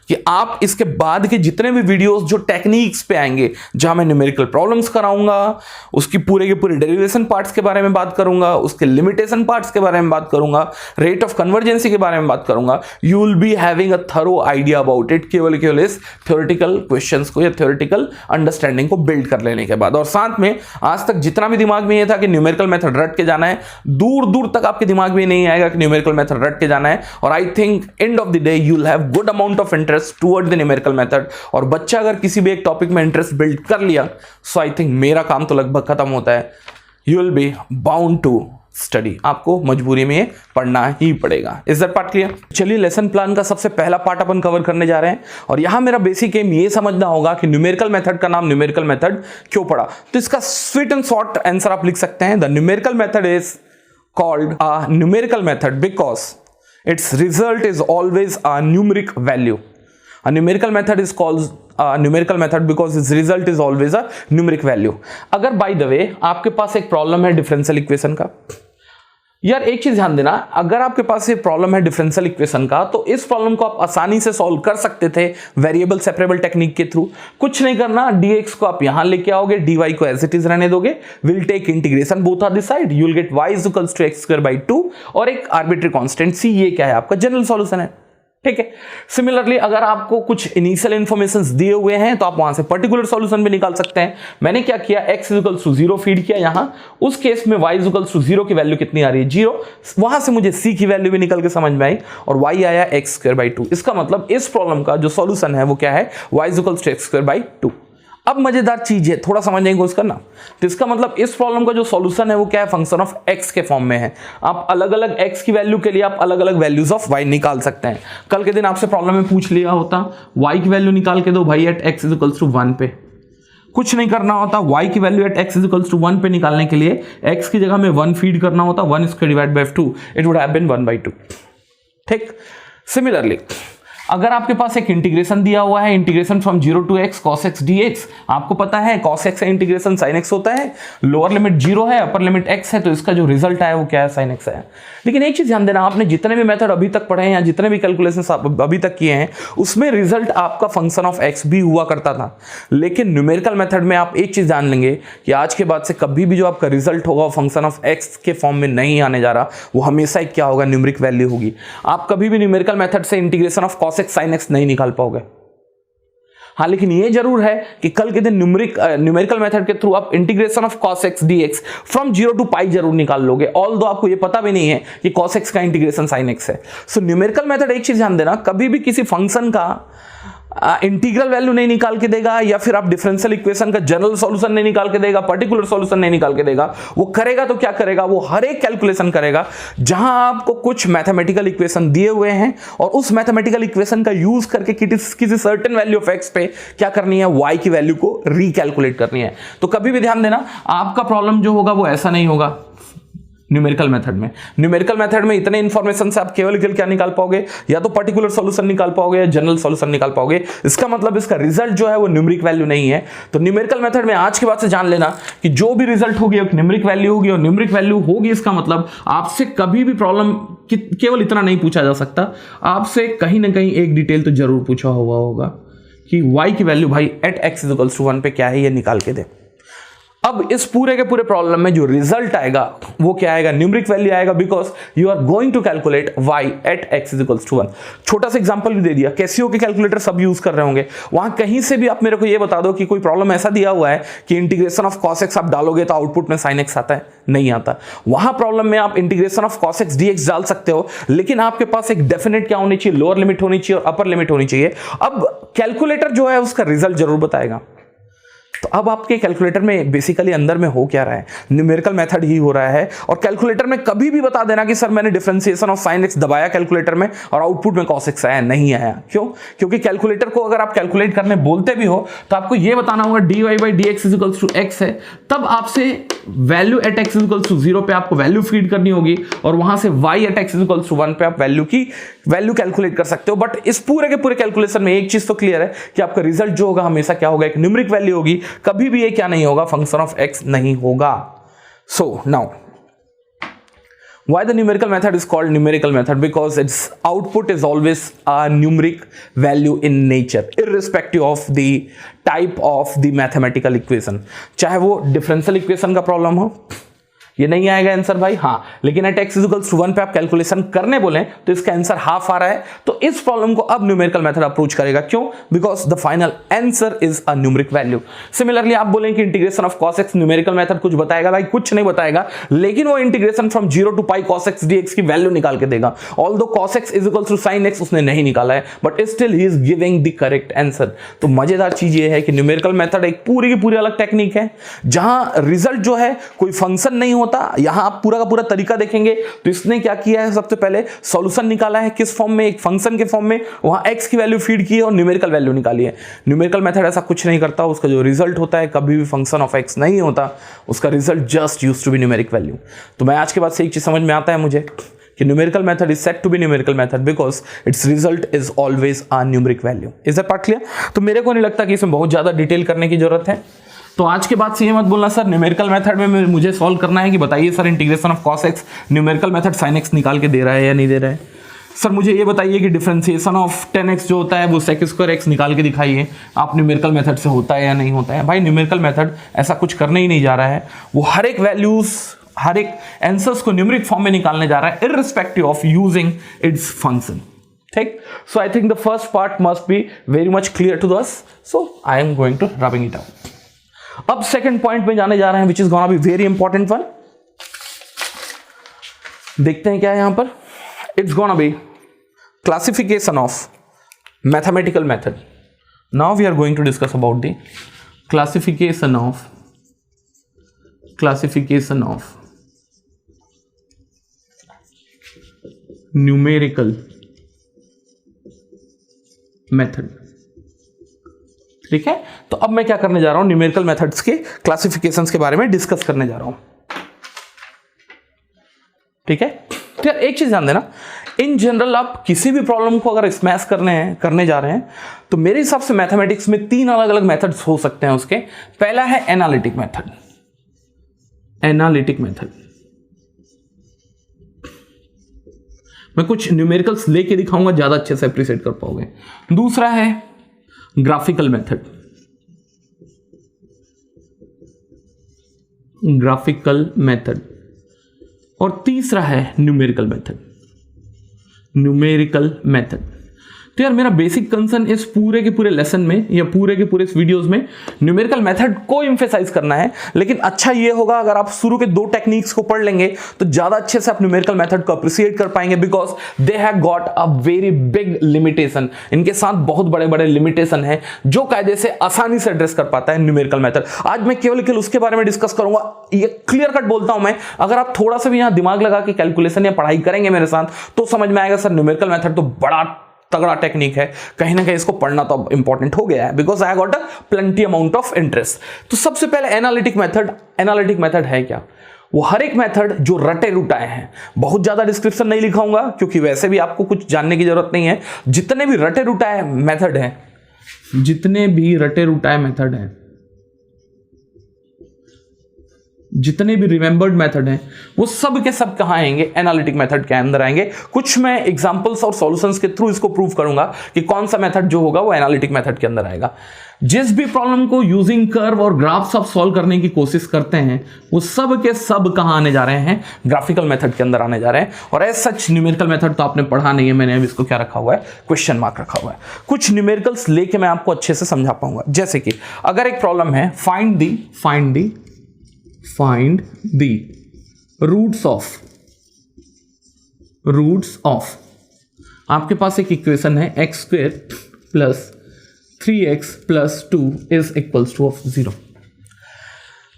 कि आप इसके बाद के जितने भी वीडियोस जो टेक्निक्स पे आएंगे, जहां मैं न्यूमेरिकल प्रॉब्लम्स कराऊंगा, उसकी पूरे के पूरे डेरिवेशन पार्ट्स के बारे में बात करूंगा, उसके लिमिटेशन पार्ट्स के बारे में बात करूंगा, रेट ऑफ कन्वर्जेंसी के बारे में बात करूंगा, you will be having a thorough idea about it, केवल इस थ्योरेटिकल क्वेश्चंस को या थ्योरेटिकल अंडरस्टैंडिंग को बिल्ड कर लेने के बाद। और साथ में आज तक जितना भी दिमाग में ये था कि न्यूमेरिकल मेथड रट के जाना है, दूर दूर तक आपके दिमाग में नहीं आएगा कि न्यूमेरिकल मेथड रट के जाना है। और I think end of the day you will have good amount of interest toward the numerical method. और बच्चा अगर किसी भी एक टॉपिक में इंटरेस्ट बिल्ड कर लिया, सो आई थिंक मेरा काम तो लगभग खत्म होता है। You will be bound to study, आपको मजबूरी में पढ़ना ही पड़ेगा। Is that part clear? चलिए लेसन प्लान का सबसे पहला पार्ट अपन कवर करने जा रहे हैं, और यहां मेरा बेसिक एम ये समझना होगा कि न्यूमेरिकल मेथड का नाम न्यूमेरिकल मेथड क्यों पड़ा। तो इसका स्वीट एंड शॉर्ट आंसर आप लिख सकते हैं, the numerical method is called a numerical method because its result is always a numeric value. A numerical method is called a numerical method because its result is always a numeric value. अगर by the way आपके पास एक problem है differential equation का, यार एक चीज ध्यान देना, अगर आपके पास ये प्रॉब्लम है डिफरेंशियल इक्वेशन का, तो इस प्रॉब्लम को आप आसानी से सॉल्व कर सकते थे वेरिएबल सेपरेबल टेक्निक के थ्रू। कुछ नहीं करना, dx को आप यहां लेके आओगे, dy को एज इट इज रहने दोगे, will take integration both are the side, you will get y is equals to x² by 2 और एक आर्बिट्री कांस्टेंट c। ये क्या है? आपका जनरल सॉल्यूशन है। ठीक है। सिमिलरली अगर आपको कुछ इनिशियल इंफॉर्मेशंस दिए हुए हैं तो आप वहां से पर्टिकुलर सॉल्यूशन भी निकाल सकते हैं। मैंने क्या किया, x इक्वल्स टू 0 फीड किया यहां, उस केस में y इक्वल्स टू 0 की वैल्यू कितनी आ रही है, 0। वहां से मुझे c की वैल्यू भी निकल के समझ में आई और y आया x²/2। इसका मतलब इस प्रॉब्लम का जो सॉल्यूशन है वो क्या है, y इक्वल्स टू x²/2। अब मजेदार चीज है, थोड़ा समझने की कोशिश करना। तो इसका मतलब इस प्रॉब्लम का जो सॉल्यूशन है वो क्या है, फंक्शन ऑफ x के फॉर्म में है। आप अलग अलग x की वैल्यू के लिए आप अलग अलग वैल्यूज ऑफ y निकाल सकते हैं। कल के दिन आपसे प्रॉब्लम में पूछ लिया होता y की वैल्यू निकाल के दो भाई एट x इक्वल्स टू 1 पे, कुछ नहीं करना होता। y की value at x equals to 1 पे निकालने के लिए x की जगह में 1 फीड करना होता, 1/2, इट वुड हैव बीन 1/2। ठीक। सिमिलरली अगर आपके पास एक इंटीग्रेशन दिया हुआ है, integration from 0 to x cos x dx, आपको पता है cos x का इंटीग्रेशन sin x होता है, लोअर लिमिट 0 है, अपर लिमिट x है, तो इसका जो रिजल्ट आया वो क्या है, sin x है। लेकिन एक चीज ध्यान देना, आपने जितने भी मेथड अभी तक पढ़े हैं या जितने भी कैलकुलेशंस अभी तक किए हैं उसमें रिजल्ट आपका फंक्शन ऑफ x भी हुआ करता था। लेकिन न्यूमेरिकल मेथड में आप एक चीज जान लेंगे कि आज के बाद से कभी भी जो आपका रिजल्ट होगा फंक्शन ऑफ x के फॉर्म में नहीं आने जा रहा, वो हमेशा एक क्या होगा, न्यूमेरिक वैल्यू होगी। आप कभी भी न्यूमेरिकल मेथड से integration of cos x sin x नहीं निकाल पाओगे। हाँ, लेकिन ये जरूर है कि कल के दिन न्यूमेरिकल मेथड के थ्रू आप integration of cos x dx from 0 to pi जरूर निकाल लोगे, ऑल्दो आपको ये पता भी नहीं है कि cos x का इंटीग्रेशन sin x है। सो न्यूमेरिकल मेथड एक चीज ध्यान देना, कभी भी किसी फंक्शन का इंटीग्रल वैल्यू नहीं निकाल के देगा, या फिर आप डिफरेंशियल इक्वेशन का जनरल सॉल्यूशन नहीं निकाल के देगा, पर्टिकुलर सॉल्यूशन नहीं निकाल के देगा। वो करेगा तो क्या करेगा, वो हर एक कैलकुलेशन करेगा जहां आपको कुछ मैथमेटिकल इक्वेशन दिए हुए हैं और उस मैथमेटिकल इक्वेशन का यूज करके किसी सर्टेन वैल्यू ऑफ एक्स पे क्या करनी है, वाई की वैल्यू को रिकैलकुलेट करनी है। तो कभी भी ध्यान देना, आपका प्रॉब्लम जो होगा वो ऐसा नहीं होगा न्यूमेरिकल मेथड में इतने इंफॉर्मेशन से आप केवल क्या निकाल पाओगे, या तो पर्टिकुलर सॉल्यूशन निकाल पाओगे या जनरल सॉल्यूशन निकाल पाओगे। इसका मतलब इसका रिजल्ट जो है वो न्यूमेरिक वैल्यू नहीं है। तो न्यूमेरिकल मेथड में आज के बाद से जान लेना कि जो भी रिजल्ट होगी एक न्यूमेरिक वैल्यू होगी, और न्यूमेरिक वैल्यू होगी इसका मतलब आपसे कभी भी प्रॉब्लम केवल इतना नहीं पूछा जा सकता, आपसे कहीं ना कहीं एक डिटेल तो जरूर पूछा हुआ होगा कि y की वैल्यू भाई एट x इक्वल्स टू 1 पे क्या है, ये निकाल के दे। अब इस पूरे के पूरे प्रॉब्लम में जो रिजल्ट आएगा वो क्या आएगा, न्यूमेरिक वैल्यू आएगा, because you are going to calculate y at x equals to 1। छोटा सा एग्जांपल भी दे दिया, कैसियो के कैलकुलेटर सब यूज कर रहे होंगे, वहां कहीं से भी आप मेरे को ये बता दो कि कोई प्रॉब्लम ऐसा दिया हुआ है कि इंटीग्रेशन ऑफ cos x आप डालोगे तो आउटपुट में sin x आता है, नहीं आता। वहां प्रॉब्लम में आप integration of cos x dx डाल सकते हो, लेकिन आपके पास एक डेफिनेट क्या होनी चाहिए, लोअर लिमिट होनी चाहिए और अपर लिमिट होनी चाहिए। अब कैलकुलेटर जो है उसका रिजल्ट जरूर बताएगा। तो अब आपके कैलकुलेटर में बेसिकली अंदर में हो क्या रहा है, न्यूमेरिकल मेथड ही हो रहा है। और कैलकुलेटर में कभी भी बता देना कि सर मैंने डिफरेंशिएशन ऑफ sin x दबाया कैलकुलेटर में और आउटपुट में cos x आया, नहीं आया। क्यों? क्योंकि कैलकुलेटर को अगर आप कैलकुलेट करने बोलते भी हो तो आपको यह बताना होगा dy/dx इक्वल्स टू x है, तब आपसे value at x equals to 0 पे आपको वैल्यू फीड करनी होगी और वहां से y at x equals to 1 पे आप वैल्यू कैलकुलेट कर सकते हो। बट इस पूरे के पूरे कैलकुलेशन में एक चीज तो क्लियर है कि आपका रिजल्ट जो होगा हमेशा क्या होगा, एक न्यूमेरिक वैल्यू होगी, कभी भी ये क्या नहीं होगा, फंक्शन ऑफ x नहीं होगा। So now why the numerical method is called numerical method, because its output is always a numeric value in nature irrespective of the type of the mathematical equation। चाहे वो differential equation का problem हो, ये नहीं आएगा answer भाई, हाँ, लेकिन एट x इक्वल्स टू 1 पे आप कैलकुलेशन करने बोले तो इसका आंसर हाफ आ रहा है। तो इस प्रॉब्लम को अब न्यूमेरिकल मेथड अप्रोच करेगा। क्यों? Because the final answer is a numeric value. Similarly आप बोलेंगे कि integration of cos x numerical method कुछ बताएगा, भाई कुछ नहीं बताएगा, लेकिन वो integration from 0 to pi cos x dx की वैल्यू निकाल के देगा। Although cos x is equals to sin x उसने नहीं निकाला है, but still he is giving the correct answer. तो मजेदार चीज ये है कि न्यूमेरिकल मेथड एक पूरी की पूरी अलग टेक्निक है, जहां रिजल्ट जो है कोई फंक्शन नहीं होता। यहां आप पूरा का पूरा तरीका देखेंगे तो इसने क्या किया है, सबसे पहले सॉल्यूशन निकाला है, किस फॉर्म में, एक फंक्शन के फॉर्म में, वहां x की वैल्यू फीड की है और न्यूमेरिकल वैल्यू निकाली है। न्यूमेरिकल मेथड ऐसा कुछ नहीं करता, उसका जो रिजल्ट होता है कभी भी फंक्शन ऑफ x नहीं होता, उसका result just used to be numeric value. तो मैं आज के बाद से एक चीज समझ में आता है मुझे कि numerical method is said to be numerical method because its result is always a numeric value. Is that part clear? तो मेरे को नहीं लगता कि इसमें बहुत ज्यादा डिटेल करने की जरूरत है। तो आज के बाद से ये मत बोलना सर न्यूमेरिकल मेथड में मुझे सॉल्व करना है कि बताइए sir integration of cos x numerical method sin x निकाल के दे रहा है या नहीं दे रहा है। सर मुझे ये बताइए कि डिफरेंशिएशन ऑफ 10x जो होता है वो sec² x निकाल के दिखाइए, आप न्यूमेरिकल मेथड से होता है या नहीं होता है। भाई न्यूमेरिकल मेथड ऐसा कुछ करने ही नहीं जा रहा है, वो हर एक वैल्यूज, हर एक आंसर्स को न्यूमेरिक फॉर्म में निकालने जा रहा है irrespective of using its function. ठीक. So I think the first part must be very much clear to us, so I am going to rubbing it out. अब सेकंड पॉइंट में जाने जा रहे हैं which is gonna be very important one. देखते हैं क्या है यहां पर. It's gonna be classification of mathematical method. Now we are going to discuss about the classification of numerical method. ठीक है, तो अब मैं क्या करने जा रहा हूं, न्यूमेरिकल मेथड्स के क्लासिफिकेशंस के बारे में डिस्कस करने जा रहा हूं. ठीक है, तो यार एक चीज ध्यान देना, इन जनरल आप किसी भी प्रॉब्लम को अगर स्मैश करने जा रहे हैं तो मेरे हिसाब से मैथमेटिक्स में 3 अलग अलग मेथड्स हो सकते हैं उसके. पहला है एनालिटिक मेथड. एनालिटिक मेथड मैं कुछ न्यूमेरिकल्स लेके दिखाऊंगा, ज्यादा अच्छे से अप्रिशिएट कर पाओगे. दूसरा है ग्राफिकल मेथड. Graphical method. और तीसरा है न्यूमेरिकल मेथड. Numerical method. तो यार मेरा बेसिक कंसर्न इस पूरे के पूरे लेसन में या पूरे के पूरे इस वीडियोस में न्यूमेरिकल मेथड को एम्फेसाइज करना है. लेकिन अच्छा ये होगा अगर आप शुरू के 2 टेक्निक्स को पढ़ लेंगे तो ज्यादा अच्छे से आप न्यूमेरिकल मेथड को अप्रिशिएट कर पाएंगे, because they have got a very big limitation. इनके साथ बहुत बड़े बड़े लिमिटेशन है जो कायदे से आसानी से एड्रेस कर पाता है न्यूमेरिकल मेथड. आज मैं केवल उसके बारे में डिस्कस करूंगा. ये क्लियर कट बोलता हूं मैं, अगर आप थोड़ा सा भी यहां दिमाग लगा के कैलकुलेशन या पढ़ाई करेंगे मेरे साथ तो समझ में आएगा सर न्यूमेरिकल मेथड तो बड़ा तगड़ा टेक्निक है, कहीं ना कहीं इसको पढ़ना तो अब इंपॉर्टेंट हो गया है, because I got a plenty amount of interest. तो सबसे पहले एनालिटिक मेथड. एनालिटिक मेथड है क्या? वो हर एक मेथड जो रटे रुटाए हैं. बहुत ज्यादा डिस्क्रिप्शन नहीं लिखाऊंगा क्योंकि वैसे भी आपको कुछ जानने की जरूरत नहीं है. जितने भी रटे रुटाए मेथड हैं, जितने भी रटे रुटाए मेथड हैं, जितने भी रिमेंबर्ड मेथड हैं, वो सब के सब कहां आएंगे? एनालिटिक मेथड के अंदर आएंगे. कुछ मैं एग्जांपल्स और सॉल्यूशंस के थ्रू इसको प्रूव करूंगा कि कौन सा मेथड जो होगा वो एनालिटिक मेथड के अंदर आएगा. जिस भी प्रॉब्लम को यूजिंग कर्व और ग्राफ्स आप सॉल्व करने की कोशिश करते हैं वो सब के सब कहां आने जा रहे हैं? ग्राफिकल मेथड के अंदर आने जा रहे हैं. और एज सच न्यूमेरिकल मेथड तो आपने पढ़ा नहीं है, मैंने अब इसको क्या रखा हुआ है? क्वेश्चन मार्क रखा हुआ है. कुछ न्यूमेरिकल्स लेके मैं आपको अच्छे से समझा पाऊंगा. जैसे कि अगर एक प्रॉब्लम है find the roots of आपके पास एक इक्वेशन है x² + 3x + 2 = 0.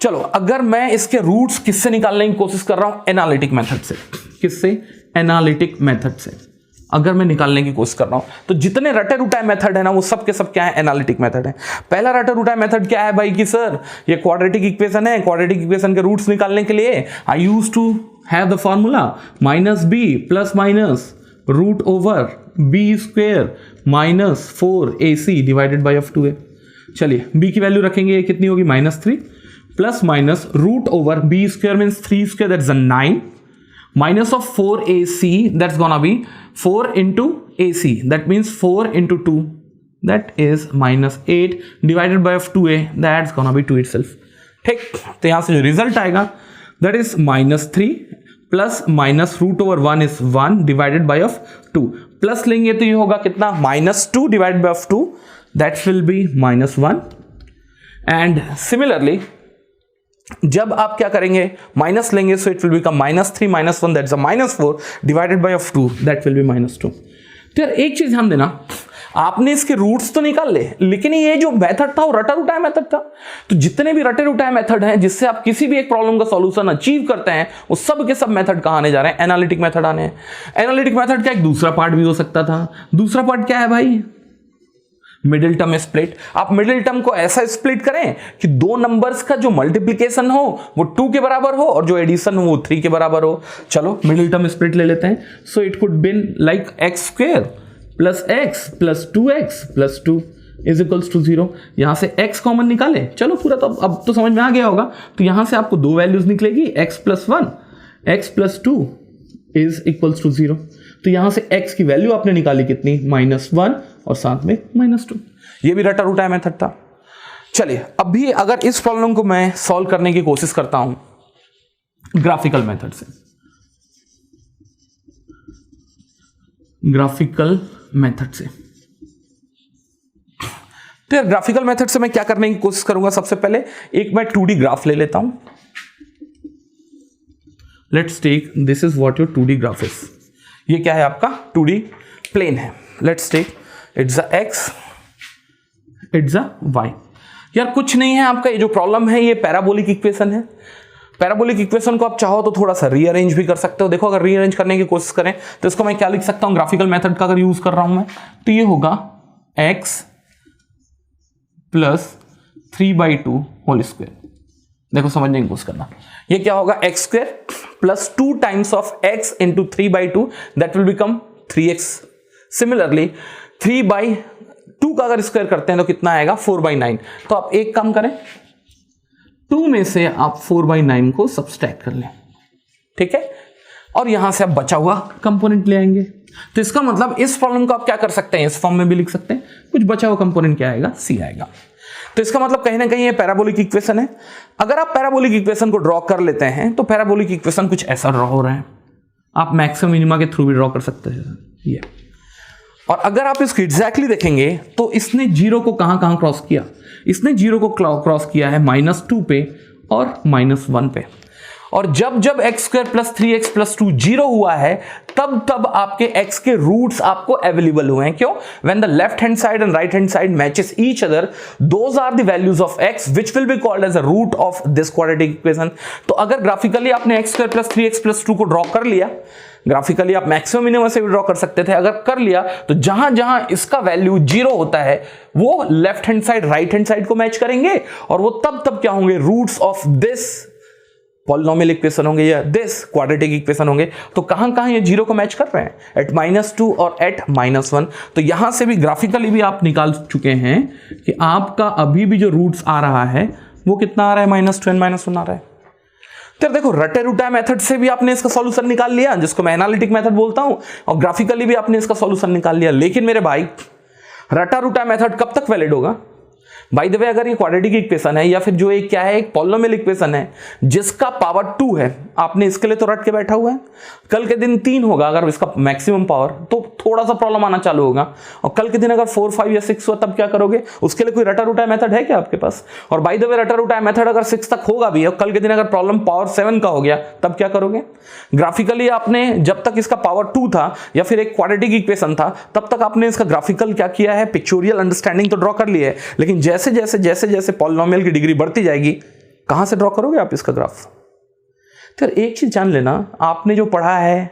चलो, अगर मैं इसके रूट्स किससे निकालने की कोशिश कर रहा हूं? एनालिटिक मेथड से. किससे? एनालिटिक मेथड से अगर मैं निकालने की कोशिश कर रहा हूं तो जितने रटे रुटाए मेथड है ना वो सब के सब क्या है? एनालिटिक मेथड है. पहला रटे रुटाए मेथड क्या है भाई कि सर ये क्वाड्रेटिक इक्वेशन है, क्वाड्रेटिक इक्वेशन के रूट्स निकालने के लिए I use to have the formula -b ± √b² - 4ac /(f2a). चलिए b की वैल्यू रखेंगे, कितनी होगी? -3 ± √b² means 3² that's 9 -4ac that's gonna be 4 into ac, that means 4 into 2, that is -8 /(f2a), that's gonna be 2 itself. ठीक, तो यहां से जो रिजल्ट आएगा that is -3 plus -√1 is 1 /(f2). Plus लेंगे तो ये होगा कितना? -2 /(f2), that will be -1. And similarly जब आप क्या करेंगे? माइनस लेंगे, so it will become -3 - 1 that's a -4 /(f2), that will be -2. तो यार एक चीज ध्यान देना, आपने इसके रूट्स तो निकाल ले, लेकिन ये जो मेथड था वो रटा रुटाया मेथड था. तो जितने भी रटे रुटाए मेथड हैं जिससे आप किसी भी एक प्रॉब्लम का सॉल्यूशन अचीव करते हैं वो सब के सब मेथड कहां आने जा रहे हैं? एनालिटिक मेथड आने हैं. एनालिटिक मेथड का एक दूसरा पार्ट भी हो सकता था. दूसरा पार्ट क्या है भाई? Middle term split. आप मिडिल टर्म को ऐसा स्प्लिट करें कि 2 नंबर्स का जो मल्टीप्लिकेशन हो वो 2 के बराबर हो और जो एडिशन हो वो 3 के बराबर हो. चलो मिडिल टर्म स्प्लिट ले लेते हैं. So it could been like x² + x + 2x + 2 = 0. यहां से x कॉमन निकाले. चलो पूरा तो अब तो समझ में आ गया होगा. तो यहां से आपको 2 वैल्यूज निकलेगी, x + 1 x + 2 = 0. तो यहां से x की वैल्यू आपने निकाली कितनी? -1 और साथ में -2. ये भी रटा रुटाया मेथड था. चलिए अब भी अगर इस प्रॉब्लम को मैं सॉल्व करने की कोशिश करता हूं ग्राफिकल मेथड से. ग्राफिकल मेथड से। तो यार ग्राफिकल मेथड से मैं क्या करने की कोशिश करूंगा, सबसे पहले एक मैं 2D ग्राफ ले लेता हूं। Let's take this is what your 2D graph is. ये क्या है आपका 2D प्लेन है। Let's take it's a x, it's a y. यार कुछ नहीं है आपका, ये जो प्रॉब्लम है ये पैराबोलिक इक्वेशन है। पैराबोलिक इक्वेशन को आप चाहो तो थोड़ा सा रीअरेंज भी कर सकते हो। देखो अगर रीअरेंज करने की कोशिश करें तो इसको मैं क्या लिख सकता हूं, ग्राफिकल मेथड का अगर यूज कर रहा हूं मैं, तो ये होगा x प्लस 3/2 होल स्क्वायर। देखो समझने की कोशिश करना, ये क्या होगा x square plus 2 times of x into 3/2 that will become 3x। Similarly 3/2 का अगर स्क्वायर करते हैं तो कितना आएगा 4/9। तो आप एक काम करें, 2 में से आप 4/9 को सब्सट्रैक्ट कर लें, ठीक है, और यहां से आप बचा हुआ कंपोनेंट ले आएंगे। तो इसका मतलब इस प्रॉब्लम को आप क्या कर सकते हैं, इस फॉर्म में भी लिख सकते हैं, कुछ बचा हुआ कंपोनेंट क्या आएगा, सी आएगा। तो इसका मतलब कहीं ना कहीं ये पैराबोलिक इक्वेशन है। अगर आप पैराबोलिक इक्वेशन को ड्रॉ कर लेते हैं तो पैराबोलिक इक्वेशन कुछ ऐसा ड्रॉ हो रहा है, आप मैक्सिमम मिनिमा के थ्रू भी ड्रॉ कर सकते हैं ये। और अगर आप इसको एग्जैक्टली देखेंगे तो इसने जीरो को कहां क्रॉस किया, इसने जीरो को क्रॉस किया है -2 पे और -1 पे। और जब जब x square plus 3x plus 2 zero हुआ है तब आपके x के रूट्स आपको अवेलेबल हुए हैं। क्यों? When the left hand side and right hand side matches each other, those are the values of x which will be called as a root of this quadratic equation. तो अगर graphically आपने x square plus 3x plus 2 को draw कर लिया, graphically आप maximum minimum से भी draw कर सकते थे, अगर कर लिया तो जहां जहां इसका वैल्यू जीरो होता है वो left hand side right hand side को मैच करेंगे, और वो तब क्या होंगे, roots of this polynomial equation होंगे या दिस क्वाड्रेटिक इक्वेशन होंगे। तो कहां ये जीरो को मैच कर रहे हैं, एट -2 और एट -1। तो यहां से भी ग्राफिकली भी आप निकाल चुके हैं कि आपका अभी भी जो रूट्स आ रहा है वो कितना आ रहा है, -2 और -1 आ रहा है। तो देखो रटे रुटा मेथड से भी आपने इसका सॉल्यूशन निकाल लिया, जिसको मैं एनालिटिक मेथड बोलता हूं, और ग्राफिकली भी आपने इसका सॉल्यूशन निकाल लिया। लेकिन मेरे भाई रटा रुटा मेथड कब तक वैलिड होगा? बाय द वे अगर ये क्वाड्रेटिक इक्वेशन है या फिर जो एक क्या है, एक पॉलिनोमियल इक्वेशन है जिसका पावर 2 है, आपने इसके लिए तो रट के बैठा हुआ है, कल के दिन 3 होगा अगर इसका मैक्सिमम पावर, तो थोड़ा सा प्रॉब्लम आना चालू होगा। और कल के दिन अगर 4, 5 या 6 हुआ तब क्या करोगे? उसके लिए कोई रटा रुटा मेथड है क्या आपके पास? और बाय द वे रटा रुटा मेथड अगर 6 तक होगा भी और कल के दिन अगर प्रॉब्लम पावर 7 का हो गया तब क्या करोगे? ग्राफिकली आपने जब तक इसका पावर 2 था या फिर एक क्वाड्रेटिक इक्वेशन था तब तक आपने इसका ग्राफिकल क्या किया है, पिक्चोरियल अंडरस्टैंडिंग तो ड्रॉ कर ली है, लेकिन जैसे जैसे पॉलिनोमियल की डिग्री बढ़ती जाएगी कहां से ड्रॉ करोगे आप इसका ग्राफ? तो एक चीज जान लेना, आपने जो पढ़ा है,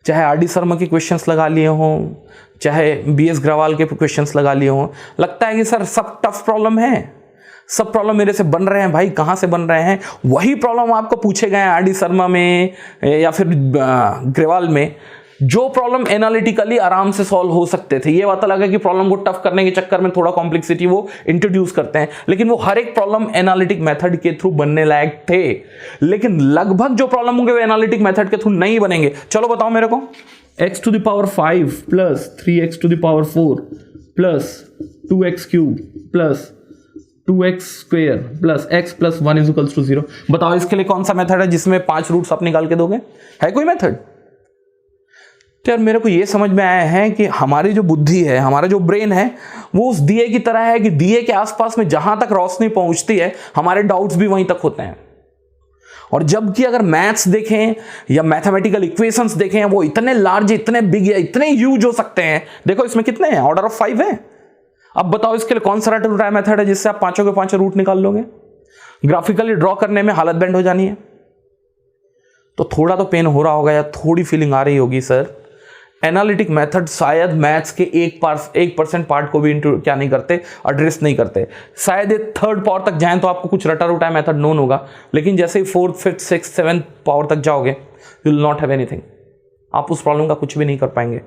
चाहे आर.डी. शर्मा के क्वेश्चंस लगा लिए हों, चाहे बी.एस. ग्रवाल के क्वेश्चंस लगा लिए हों, लगता है कि सर सब टफ प्रॉब्लम है, सब प्रॉब्लम मेरे से बन रहे हैं। भाई कहां से बन रहे हैं? वही प्रॉब्लम आपको पूछे गए हैं आर.डी. शर्मा में या फिर ग्रवाल में, जो प्रॉब्लम एनालिटिकली आराम से सॉल्व हो सकते थे। ये पता लगा कि प्रॉब्लम को टफ करने के चक्कर में थोड़ा कॉम्प्लेक्सिटी वो इंट्रोड्यूस करते हैं, लेकिन वो हर एक प्रॉब्लम एनालिटिक मेथड के थ्रू बनने लायक थे। लेकिन लगभग जो प्रॉब्लम होंगे वो एनालिटिक मेथड के थ्रू नहीं बनेंगे। चलो बताओ मेरे को, x to the power 5 plus 3x to the power 4 plus 2x cube plus 2x square plus x plus 1 is equals to 0। बताओ इसके लिए कौन सा मेथड है जिसमें 5 रूट्स आप निकाल के दोगे? है कोई मेथड? तो यार मेरे को ये समझ में आया है कि हमारी जो बुद्धि है, हमारा जो ब्रेन है, वो उस दिए की तरह है कि दिए के आसपास में जहां तक रोशनी पहुंचती है हमारे डाउट्स भी वहीं तक होते हैं। और जबकि अगर मैथ्स देखें या मैथमेटिकल इक्वेशंस देखें, वो इतने लार्ज, इतने बिग या इतने ह्यूज हो सकते हैं। देखो इसमें कितने हैं, ऑर्डर ऑफ 5 है। अब बताओ इसके लिए कौन सा रटा रुटा मेथड है जिससे आप पांचों के पांचों रूट निकाल लोगे? ग्राफिकली ड्रॉ करने में हालत बैंड हो जानी है। तो थोड़ा तो पेन हो रहा होगा या थोड़ी फीलिंग आ रही होगी, सर एनालिटिक मेथड शायद मैथ्स के 1% पार्ट को भी क्या नहीं करते, एड्रेस नहीं करते। शायद ये 3rd पावर तक जाएं तो आपको कुछ रटा रुटा मेथड नोन होगा, लेकिन जैसे ही 4th, 5th, 6th, 7th power तक जाओगे you will not have anything. आप उस प्रॉब्लम का कुछ भी नहीं कर पाएंगे।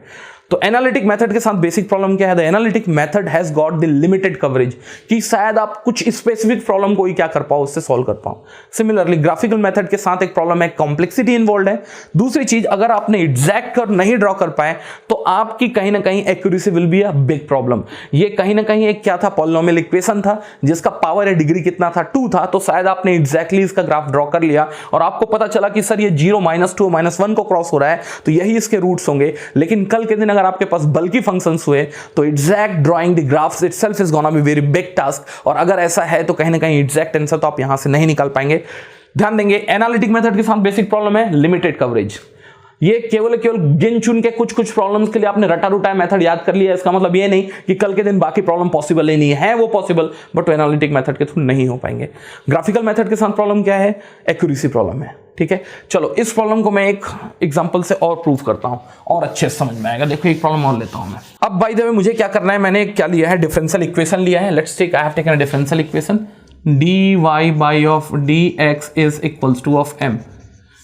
तो एनालिटिक मेथड के साथ बेसिक प्रॉब्लम क्या है? The analytic method has got the limited coverage, कि शायद आप कुछ स्पेसिफिक प्रॉब्लम को ही क्या कर पाओ, उससे सॉल्व कर पाओ। सिमिलरली ग्राफिकल मेथड के साथ एक प्रॉब्लम है, कॉम्प्लेक्सिटी इन्वॉल्व है। दूसरी चीज, अगर आपने एग्जैक्ट कर नहीं ड्रॉ कर पाए तो आपकी कहीं ना कहीं accuracy will be a big problem. ये कहीं ना कहीं एक क्या था, पॉलिनोमियल इक्वेशन था जिसका पावर या डिग्री कितना था, 2 था। तो शायद आपने एग्जैक्टली इसका ग्राफ ड्रॉ कर लिया और आपको पता चला कि सर ये 0, -2, -1 को क्रॉस हो रहा है, तो यही इसके रूट्स होंगे। लेकिन कल के दिन अगर आपके पास बल्कि फंक्शंस हुए तो exact drawing the graphs itself is gonna be very big task, और अगर ऐसा है तो कहीं ना कहीं एग्जैक्ट आंसर तो आप यहां से नहीं निकाल पाएंगे। ध्यान देंगे एनालिटिक मेथड के साथ बेसिक प्रॉब्लम है लिमिटेड कवरेज। ये केवल गिन चुन के कुछ प्रॉब्लम्स के लिए आपने रटा रुटा मेथड याद कर लिया, इसका मतलब ये नहीं कि कल के दिन बाकी प्रॉब्लम पॉसिबल ही नहीं है, वो पॉसिबल बट एनालिटिक मेथड के थ्रू नहीं हो पाएंगे। ग्राफिकल मेथड के साथ प्रॉब्लम क्या है, एक्यूरेसी प्रॉब्लम है। ठीक है, चलो इस प्रॉब्लम को मैं एक एग्जांपल से और प्रूव करता हूं और अच्छे से समझ में आएगा। देखो एक प्रॉब्लम और लेता हूं मैं। अब बाय द वे मुझे क्या करना है, मैंने क्या लिया है, डिफरेंशियल इक्वेशन लिया है। Let's take I have taken a differential equation dy by of dx is equals to of m।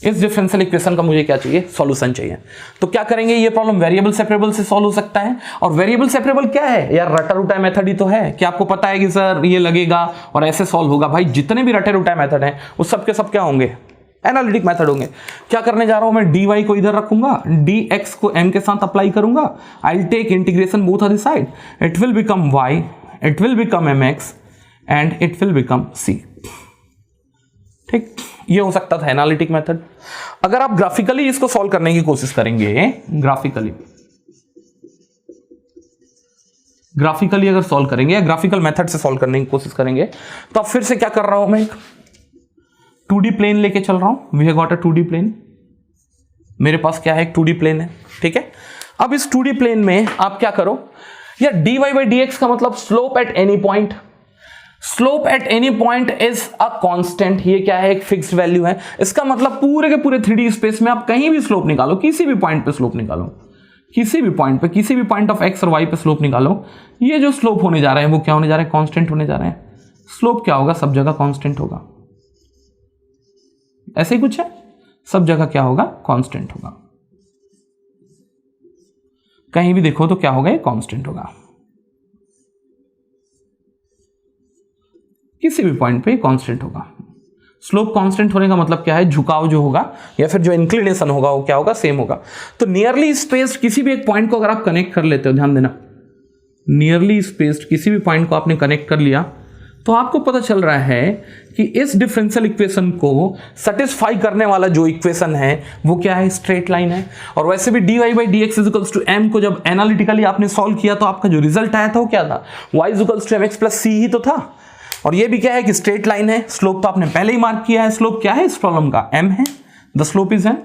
इस डिफरेंशियल इक्वेशन का मुझे क्या चाहिए, सॉल्यूशन चाहिए। तो क्या करेंगे, ये प्रॉब्लम वेरिएबल सेपरेबल से सॉल्व हो सकता है। और वेरिएबल सेपरेबल क्या है यार, रटा रुटा मेथड ही तो है। क्या आपको पता है कि सर ये लगेगा और ऐसे सॉल्व होगा? भाई जितने भी रटे रुटा मेथड हैं वो सब के सब क्या होंगे, एनालिटिक मेथड होंगे। क्या करने जा रहा हूं मैं, dy को इधर रखूंगा, dx को m के साथ अप्लाई करूंगा। I will take integration both on the side, it will become y, it will become mx and it will become c। ठीक, ये हो सकता था एनालिटिक मेथड। अगर आप ग्राफिकली इसको सॉल्व करने की कोशिश करेंगे, ग्राफिकली अगर सॉल्व करेंगे या ग्राफिकल मेथड से सॉल्व करने की कोशिश करेंगे तो अब फिर से क्या कर रहा हूं मैं, 2D प्लेन लेके चल रहा हूं। We have got a 2D plane, मेरे पास क्या है, एक 2D प्लेन है। ठीक है, अब इस 2D प्लेन में आप क्या करो, या dy by dx का मतलब slope at any point. Slope at any point is a constant, ये क्या है, एक फिक्स्ड वैल्यू है। इसका मतलब पूरे के पूरे 3D स्पेस में आप कहीं भी स्लोप निकालो, किसी भी पॉइंट पे स्लोप निकालो, किसी भी पॉइंट पे, किसी भी पॉइंट ऑफ एक्स और वाई पे स्लोप निकालो, ये जो स्लोप होने जा रहे हैं वो क्या होने जा रहे हैं, कांस्टेंट होने जा रहे हैं। स्लोप क्या होगा, सब जगह कांस्टेंट होगा। ऐसे ही कुछ है, सब जगह क्या होगा, कांस्टेंट होगा। कहीं भी देखो तो क्या होगा, ये कांस्टेंट होगा। किसी भी पॉइंट पे कांस्टेंट होगा। स्लोप कांस्टेंट होने का मतलब क्या है, झुकाव जो होगा या फिर जो इंक्लिनेशन होगा वो क्या होगा, सेम होगा। तो नियरली स्पेस्ड किसी भी एक पॉइंट को अगर आप कनेक्ट कर लेते हो, ध्यान देना, नियरली स्पेस्ड किसी भी पॉइंट को आपने कनेक्ट कर लिया तो आपको पता चल रहा है कि इस डिफरेंशियल इक्वेशन को सेटिस्फाई करने वाला जो इक्वेशन है वो क्या है, स्ट्रेट लाइन है। और वैसे भी dy by dx is equals to m को जब एनालिटिकली आपने सॉल्व किया तो आपका जो रिजल्ट आया था वो क्या था, y is equals to mx plus c ही तो था। और ये भी क्या है कि स्ट्रेट लाइन है। स्लोप तो आपने पहले ही मार्क किया है, स्लोप क्या है इस प्रॉब्लम का, m है, द स्लोप इज m।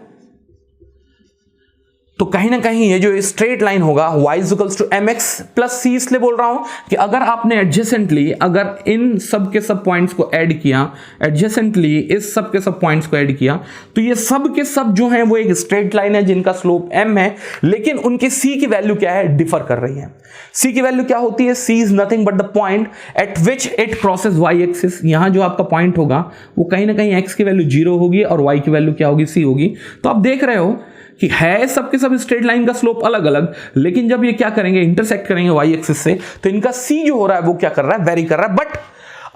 तो कहीं ना कहीं ये जो स्ट्रेट लाइन होगा y is equals to mx plus c, इसलिए बोल रहा हूं कि अगर आपने एडजेसेंटली अगर इन सब के सब पॉइंट्स को ऐड किया, एडजेसेंटली इस सब के सब पॉइंट्स को ऐड किया तो ये सब के सब जो हैं वो एक स्ट्रेट लाइन है जिनका स्लोप m है, लेकिन उनके c की वैल्यू क्या है, डिफर कर रही है। c की वैल्यू क्या होती है, c is nothing but the point eight which it crosses y axis. यहां जो आपका पॉइंट होगा वो कहीं ना कहीं x की वैल्यू 0 होगी और y की वैल्यू क्या होगी, c होगी। तो आप देख रहे हो कि है सबके सब स्ट्रेट लाइन का स्लोप अलग अलग, लेकिन जब ये क्या करेंगे, इंटरसेक्ट करेंगे y एक्सिस से, तो इनका c जो हो रहा है वो क्या कर रहा है, वेरी कर रहा है। बट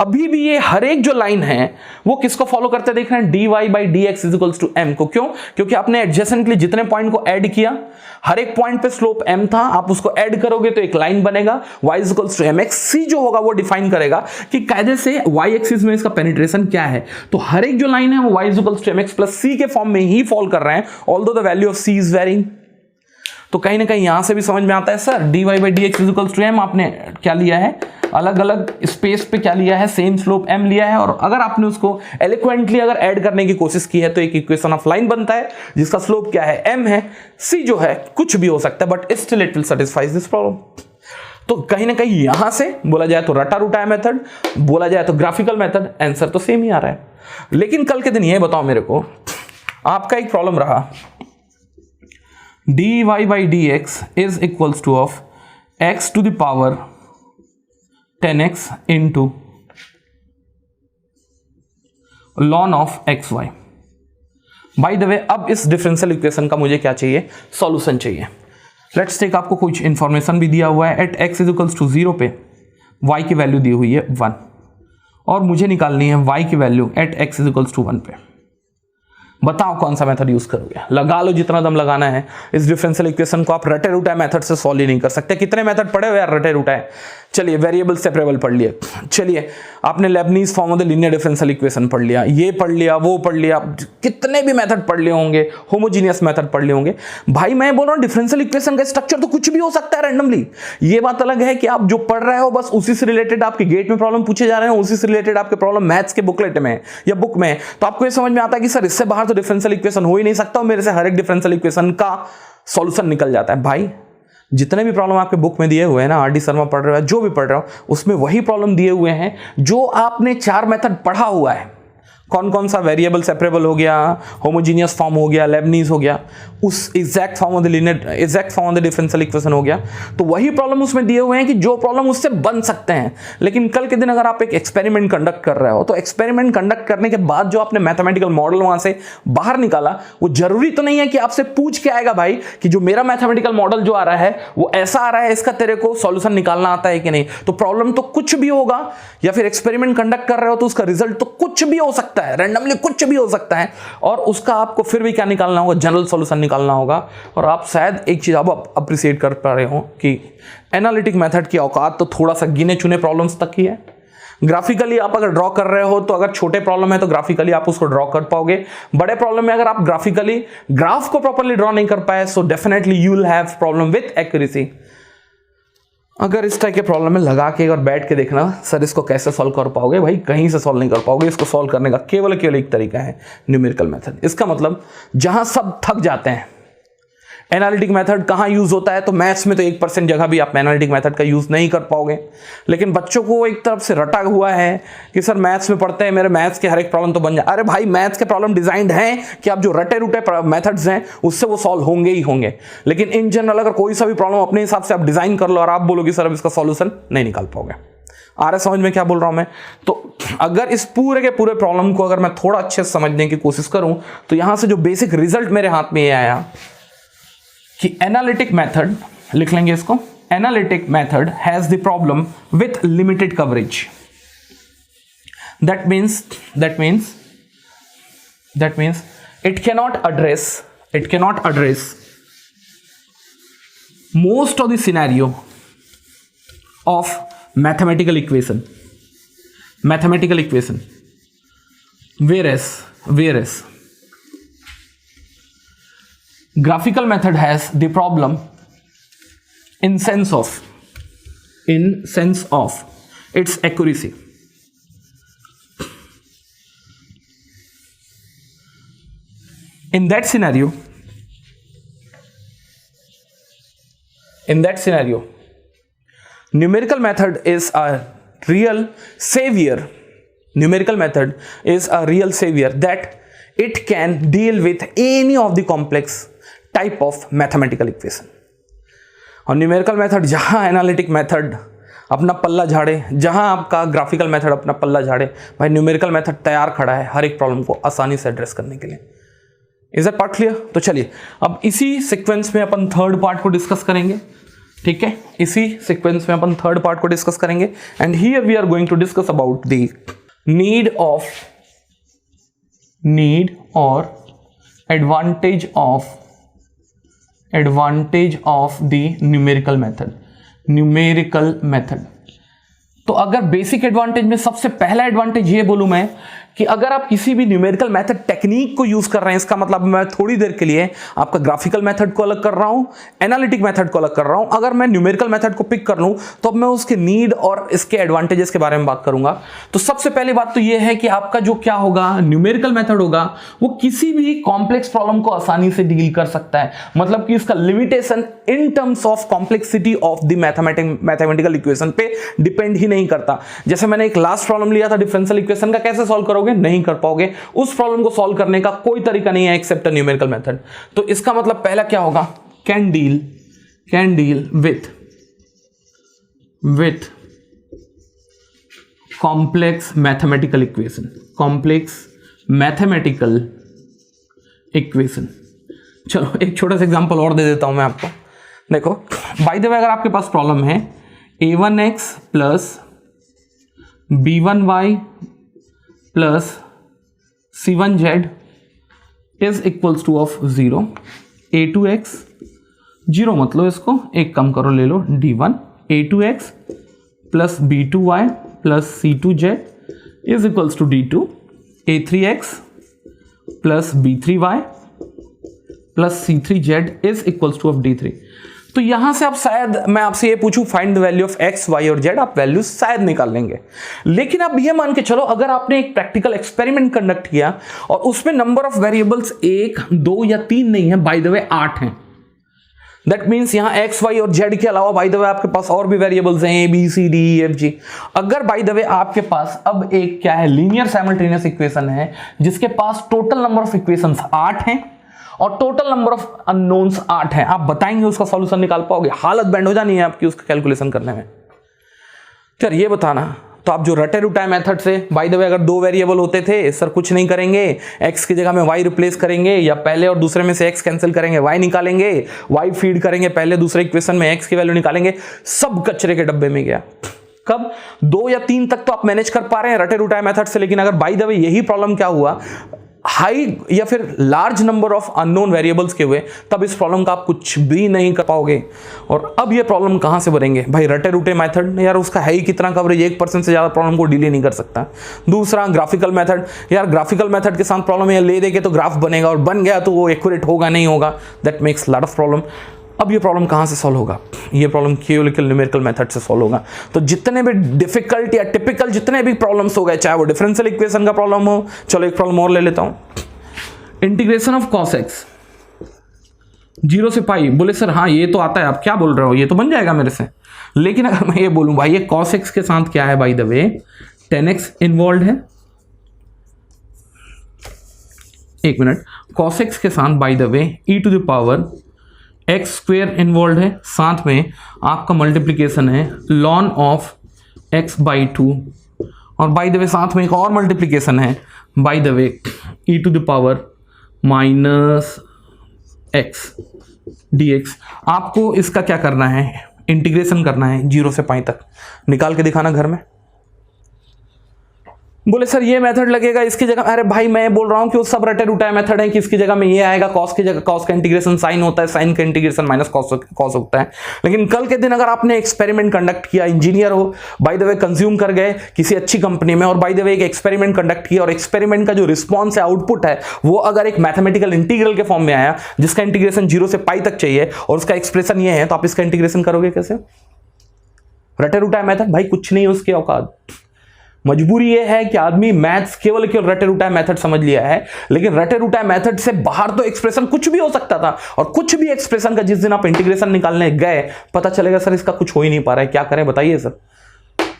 अभी भी ये हर एक जो लाइन है वो किसको फॉलो करते देख रहे हैं, dy by dx is equals to m को। क्यों, क्योंकि आपने एडजेसेंटली जितने पॉइंट को ऐड किया, हर एक पॉइंट पे स्लोप m था, आप उसको ऐड करोगे तो एक लाइन बनेगा, y is equals to mx। c जो होगा वो डिफाइन करेगा कि कायदे से y एक्सिस में इसका पेनिट्रेशन क्या है। तो हर एक जो लाइन है वो y is equals to mx plus c के फॉर्म में ही फॉल कर रहे हैं, although the value of c is varying. तो कहीं ना कहीं यहां से भी समझ में आता है sir dy by dx is equals to m आपने क्या लिया है, अलग अलग स्पेस पे क्या लिया है, सेम स्लोप m लिया है। और अगर आपने उसको एलिक्वेंटली अगर ऐड करने की कोशिश की है तो एक इक्वेशन ऑफ लाइन बनता है जिसका स्लोप क्या है, m है। c जो है कुछ भी हो सकता है but still it will satisfy this problem. तो कहीं ना कहीं यहां से बोला जाए तो रटा रुटा मेथड, बोला जाए तो ग्राफिकल मेथड, आंसर तो सेम ही आ रहा है। लेकिन कल के दिन ये बताओ मेरे को, आपका एक प्रॉब्लम रहा dy by dx is equals to of x to the power 10x into ln of xy। Bye the वे अब इस डिफरेंशियल इक्वेशन का मुझे क्या चाहिए, सॉल्यूशन चाहिए। लेट्स टेक, आपको कुछ इंफॉर्मेशन भी दिया हुआ है, at x is equals to 0 पे y की वैल्यू दी हुई है 1 और मुझे निकालनी है y की value at x is equals to 1 पे। बताओ कौन सा मेथड यूज करोगे, लगा लो जितना दम लगाना है। इस डिफरेंशियल इक्वेशन को आप रटे रुटाए मेथड से सॉल्व ही नहीं कर सकते। कितने मेथड पड़े हुए यार रटे रुटाए, चलिए वेरिएबल सेपरेबल पढ़ लिए, चलिए आपने Lebanese form of the linear differential equation पढ़ लिया, ये पढ़ लिया, वो पढ़ लिया, कितने भी मेथड पढ़ लिए होंगे, होमोजीनियस मेथड पढ़ लिए होंगे। भाई मैं बोल रहा हूं डिफरेंशियल इक्वेशन का स्ट्रक्चर तो कुछ भी हो सकता है रैंडमली। ये बात अलग है कि आप जो पढ़ रहे हो बस उसी से रिलेटेड आपके गेट में प्रॉब्लम पूछे जा रहे हैं, उसी से रिलेटेड आपके प्रॉब्लम मैथ्स के बुकलेट में या बुक में, तो आपको ये समझ में आता है कि सर इससे बाहर तो डिफरेंशियल इक्वेशन हो ही नहीं सकता, मेरे से हर एक डिफरेंशियल इक्वेशन का सॉल्यूशन निकल जाता है। भाई जितने भी प्रॉब्लम आपके बुक में दिए हुए हैं ना, आर डी शर्मा पढ़ रहे हो, जो भी पढ़ रहे हो, उसमें वही प्रॉब्लम दिए हुए हैं जो आपने 4 मेथड पढ़ा हुआ है। कौन कौन सा? वेरिएबल सेपरेबल हो गया, होमोजीनियस फॉर्म हो गया, लेबनीज हो गया, उस exact form of the linear, exact form of the differential equation हो गया। तो वही प्रॉब्लम उसमें दिए हुए हैं कि जो प्रॉब्लम उससे बन सकते हैं। लेकिन कल के दिन अगर आप एक एक्सपेरिमेंट कंडक्ट कर रहे हो, तो एक्सपेरिमेंट कंडक्ट करने के बाद जो आपने मैथमेटिकल मॉडल वहां से बाहर निकाला, वो जरूरी तो नहीं है कि आपसे पूछ के आएगा भाई कि जो मेरा मैथमेटिकल मॉडल जो आ रहा है वो ऐसा आ रहा है, इसका तेरे को सॉल्यूशन निकालना आता है कि नहीं। तो प्रॉब्लम तो कुछ भी होगा, या फिर एक्सपेरिमेंट कंडक्ट कर रहे हो तो उसका रिजल्ट तो कुछ भी हो सकता है, रैंडमली कुछ भी हो सकता है, और उसका आपको फिर भी क्या निकालना होगा? जनरल सॉल्यूशन निकालना होगा। और आप शायद एक चीज आप अप्रिशिएट कर पा रहे हो कि एनालिटिक मेथड की औकात तो थोड़ा सा गिने चुने प्रॉब्लम्स तक ही है। ग्राफिकली आप अगर ड्रॉ कर रहे हो तो अगर छोटे प्रॉब्लम है तो ग्राफिकली आप उसको ड्रॉ कर पाओगे। बड़े प्रॉब्लम में अगर आप ग्राफिकली ग्राफ को प्रॉपर्ली ड्रॉ नहीं कर पाए, so definitely you will have problem with accuracy. अगर इस टाइप के प्रॉब्लम में लगा के और बैठ के देखना सर इसको कैसे सॉल्व कर पाओगे, भाई कहीं से सॉल्व नहीं कर पाओगे। इसको सॉल्व करने का केवल एक तरीका है, न्यूमेरिकल मेथड। इसका मतलब जहां सब थक जाते हैं, एनालिटिक मेथड कहाँ यूज होता है? तो मैथ्स में तो 1% जगह भी आप एनालिटिक मेथड का यूज नहीं कर पाओगे। लेकिन बच्चों को एक तरफ से रटा हुआ है कि सर मैथ्स में पढ़ते हैं, मेरे मैथ्स के हर एक प्रॉब्लम तो बन जाए। अरे भाई मैथ्स के प्रॉब्लम डिजाइंड हैं कि आप जो रटे रुटे मेथड्स हैं उससे वो सॉल्व होंगे ही होंगे। लेकिन इन जनरल अगर कोई सा भी प्रॉब्लम अपने हिसाब से आप डिजाइन कर लो और आप बोलोगे सर अब इसका सॉल्यूशन नहीं निकाल पाओगे। आ रहा समझ में क्या बोल रहा हूं मैं? तो अगर इस पूरे के पूरे प्रॉब्लम को अगर मैं थोड़ा अच्छे से समझने की कोशिश करूं तो यहां से जो बेसिक रिजल्ट मेरे हाथ में ये आया कि एनालिटिक मेथड, लिख लेंगे इसको, analytic method has the problem with limited coverage. That means it cannot address most of the scenario of mathematical equation, whereas graphical method has the problem in sense of its accuracy. In that scenario, numerical method is a real savior. That it can deal with any of the complex type of mathematical equation. और numerical method जहां analytic method अपना पल्ला झाड़े, जहां आपका graphical method अपना पल्ला झाड़े, भाई न्यूमेरिकल मेथड तैयार खड़ा है हर एक प्रॉब्लम को आसानी से एड्रेस करने के लिए। Is that part clear? तो चलिए अब इसी सीक्वेंस में अपन थर्ड पार्ट को डिस्कस करेंगे। ठीक है, इसी सीक्वेंस में अपन थर्ड पार्ट को डिस्कस करेंगे। And here we are going to discuss about the need और advantage of the numerical method. तो अगर बेसिक एडवांटेज में सबसे पहला एडवांटेज ये बोलूं मैं कि अगर आप किसी भी न्यूमेरिकल मेथड टेक्निक को यूज कर रहे हैं, इसका मतलब मैं थोड़ी देर के लिए आपका ग्राफिकल मेथड को अलग कर रहा हूं, एनालिटिक मेथड को अलग कर रहा हूं। अगर मैं न्यूमेरिकल मेथड को पिक कर लूं तो अब मैं उसके नीड और इसके एडवांटेजेस के बारे में बात करूंगा। तो सबसे पहली बात तो यह है कि आपका जो क्या होगा, न्यूमेरिकल मेथड होगा, वो किसी भी कॉम्प्लेक्स प्रॉब्लम को आसानी से डील कर सकता है। मतलब कि इसका limitation in terms of complexity of the mathematical equation पे डिपेंड ही नहीं करता। जैसे मैंने एक लास्ट प्रॉब्लम लिया था डिफरेंशियल इक्वेशन का, कैसे सॉल्व करोगे? नहीं कर पाओगे। उस प्रॉब्लम को सॉल्व करने का कोई तरीका नहीं है एक्सेप्ट न्यूमेरिकल मेथड। तो इसका मतलब पहला क्या होगा? Can deal with complex mathematical equation. चलो एक छोटा सा एग्जांपल और दे देता हूं मैं आपको। देखो बाय द वे, अगर आपके पास प्रॉब्लम है a1x plus b1y plus c1z is equals to of 0, a2x 0 मतलब इसको एक कम करो, ले लो d1, a2x plus b2y plus c2z is equals to d2 a3x plus b3y plus c3z is equals to of d3। तो यहां से आप शायद मैं आपसे ये पूछूं find the value of x, y और z, आप वैल्यू शायद निकाल लेंगे। लेकिन आप ये मान के चलो अगर आपने एक प्रैक्टिकल एक्सपेरिमेंट कंडक्ट किया और उसमें नंबर ऑफ वेरिएबल्स 1, 2 या 3 नहीं है, बाय द वे 8 हैं। दैट मीन्स यहां x, y और z के अलावा बाय द वे आपके पास और भी वेरिएबल्स हैं a b c d e f g। अगर बाय द वे आपके पास अब एक क्या है लीनियर साइमल्टेनियस इक्वेशन है जिसके पास टोटल नंबर ऑफ इक्वेशंस 8 हैं और टोटल नंबर ऑफ अननोन्स 8 हैं, आप बताएंगे उसका सॉल्यूशन निकाल पाओगे? हालत बैंड हो जानी है आपकी उसका कैलकुलेशन करने में। यार ये बताना, तो आप जो रटे रुटाए मेथड से बाय द वे अगर 2 वेरिएबल होते थे सर कुछ नहीं करेंगे, x की जगह में y रिप्लेस करेंगे या पहले और दूसरे में से x कैंसिल करेंगे, y निकालेंगे, y फीड करेंगे पहले दूसरे इक्वेशन में, x की वैल्यू निकालेंगे, सब कचरे के डब्बे में गया। कब 2 या 3 तक तो आप मैनेज कर पा रहे हैं रटे रुटाए मेथड से, लेकिन अगर बाय द वे यही प्रॉब्लम क्या हुआ, हाई या फिर large number of unknown variables के हुए, तब इस प्रॉब्लम का आप कुछ भी नहीं कर पाओगे। और अब ये प्रॉब्लम कहां से बनेंगे भाई? रटे रूटे मेथड, यार उसका है ही कितना कवरेज, 1% से ज्यादा प्रॉब्लम को डील नहीं कर सकता। दूसरा ग्राफिकल मेथड, यार ग्राफिकल मेथड के साथ प्रॉब्लम है ले देंगे तो ग्राफ बनेगा और बन गया तो वो एक्यूरेट होगा नहीं होगा, that makes lot of problem. अब ये प्रॉब्लम कहां से सॉल्व होगा? ये प्रॉब्लम केवल न्यूमेरिकल मेथड से सॉल्व होगा। तो जितने भी डिफिकल्ट या टिपिकल जितने भी प्रॉब्लम्स हो गए, चाहे वो डिफरेंशियल इक्वेशन का प्रॉब्लम हो, चलो एक प्रॉब्लम और ले लेता हूं, इंटीग्रेशन ऑफ cos x 0 से पाई। बोले सर हाँ ये तो आता है, आप क्या बोल रहे हो, ये तो बन जाएगा मेरे से। लेकिन अगर मैं ये बोलूं भाई ये cos x के साथ क्या है, by the way 10x involve है। एक मिनट, cos x के साथ by the way e to the power x square involve है, साथ में आपका मल्टीप्लीकेशन है ln ऑफ x बाई 2 और बाय द वे साथ में एक और मल्टीप्लीकेशन है by the way e to the power minus x dx। आपको इसका क्या करना है, इंटीग्रेशन करना है 0 से पाई तक। निकाल के दिखाना घर में। बोले सर ये मेथड लगेगा इसकी जगह, अरे भाई मैं बोल रहा हूं कि वो सब रटे रुटाए मेथड है कि इसकी जगह में ये आएगा, कॉस की जगह कॉस का इंटीग्रेशन साइन होता है, साइन का इंटीग्रेशन माइनस कॉस होता है। लेकिन कल के दिन अगर आपने एक्सपेरिमेंट कंडक्ट किया, इंजीनियर हो, बाय द वे कंज्यूम कर गए किसी अच्छी कंपनी में और बाय द वे एक एक्सपेरिमेंट कंडक्ट किया और एक्सपेरिमेंट का जो रिस्पॉन्स है, आउटपुट है, वो अगर एक मैथमेटिकल इंटीग्रल के फॉर्म में आया जिसका इंटीग्रेशन 0 से पाई तक चाहिए और उसका एक्सप्रेशन ये है, तो आप इसका इंटीग्रेशन करोगे कैसे? रटे रुटाए मेथड भाई कुछ नहीं है उसके औकात। मजबूरी यह है कि आदमी मैथ्स केवल रटे रुटाए मेथड समझ लिया है, लेकिन रटे रुटाए मेथड से बाहर तो एक्सप्रेशन कुछ भी हो सकता था और कुछ भी एक्सप्रेशन का जिस दिन आप इंटीग्रेशन निकालने गए पता चलेगा सर इसका कुछ हो ही नहीं पा रहा है, क्या करें बताइए सर?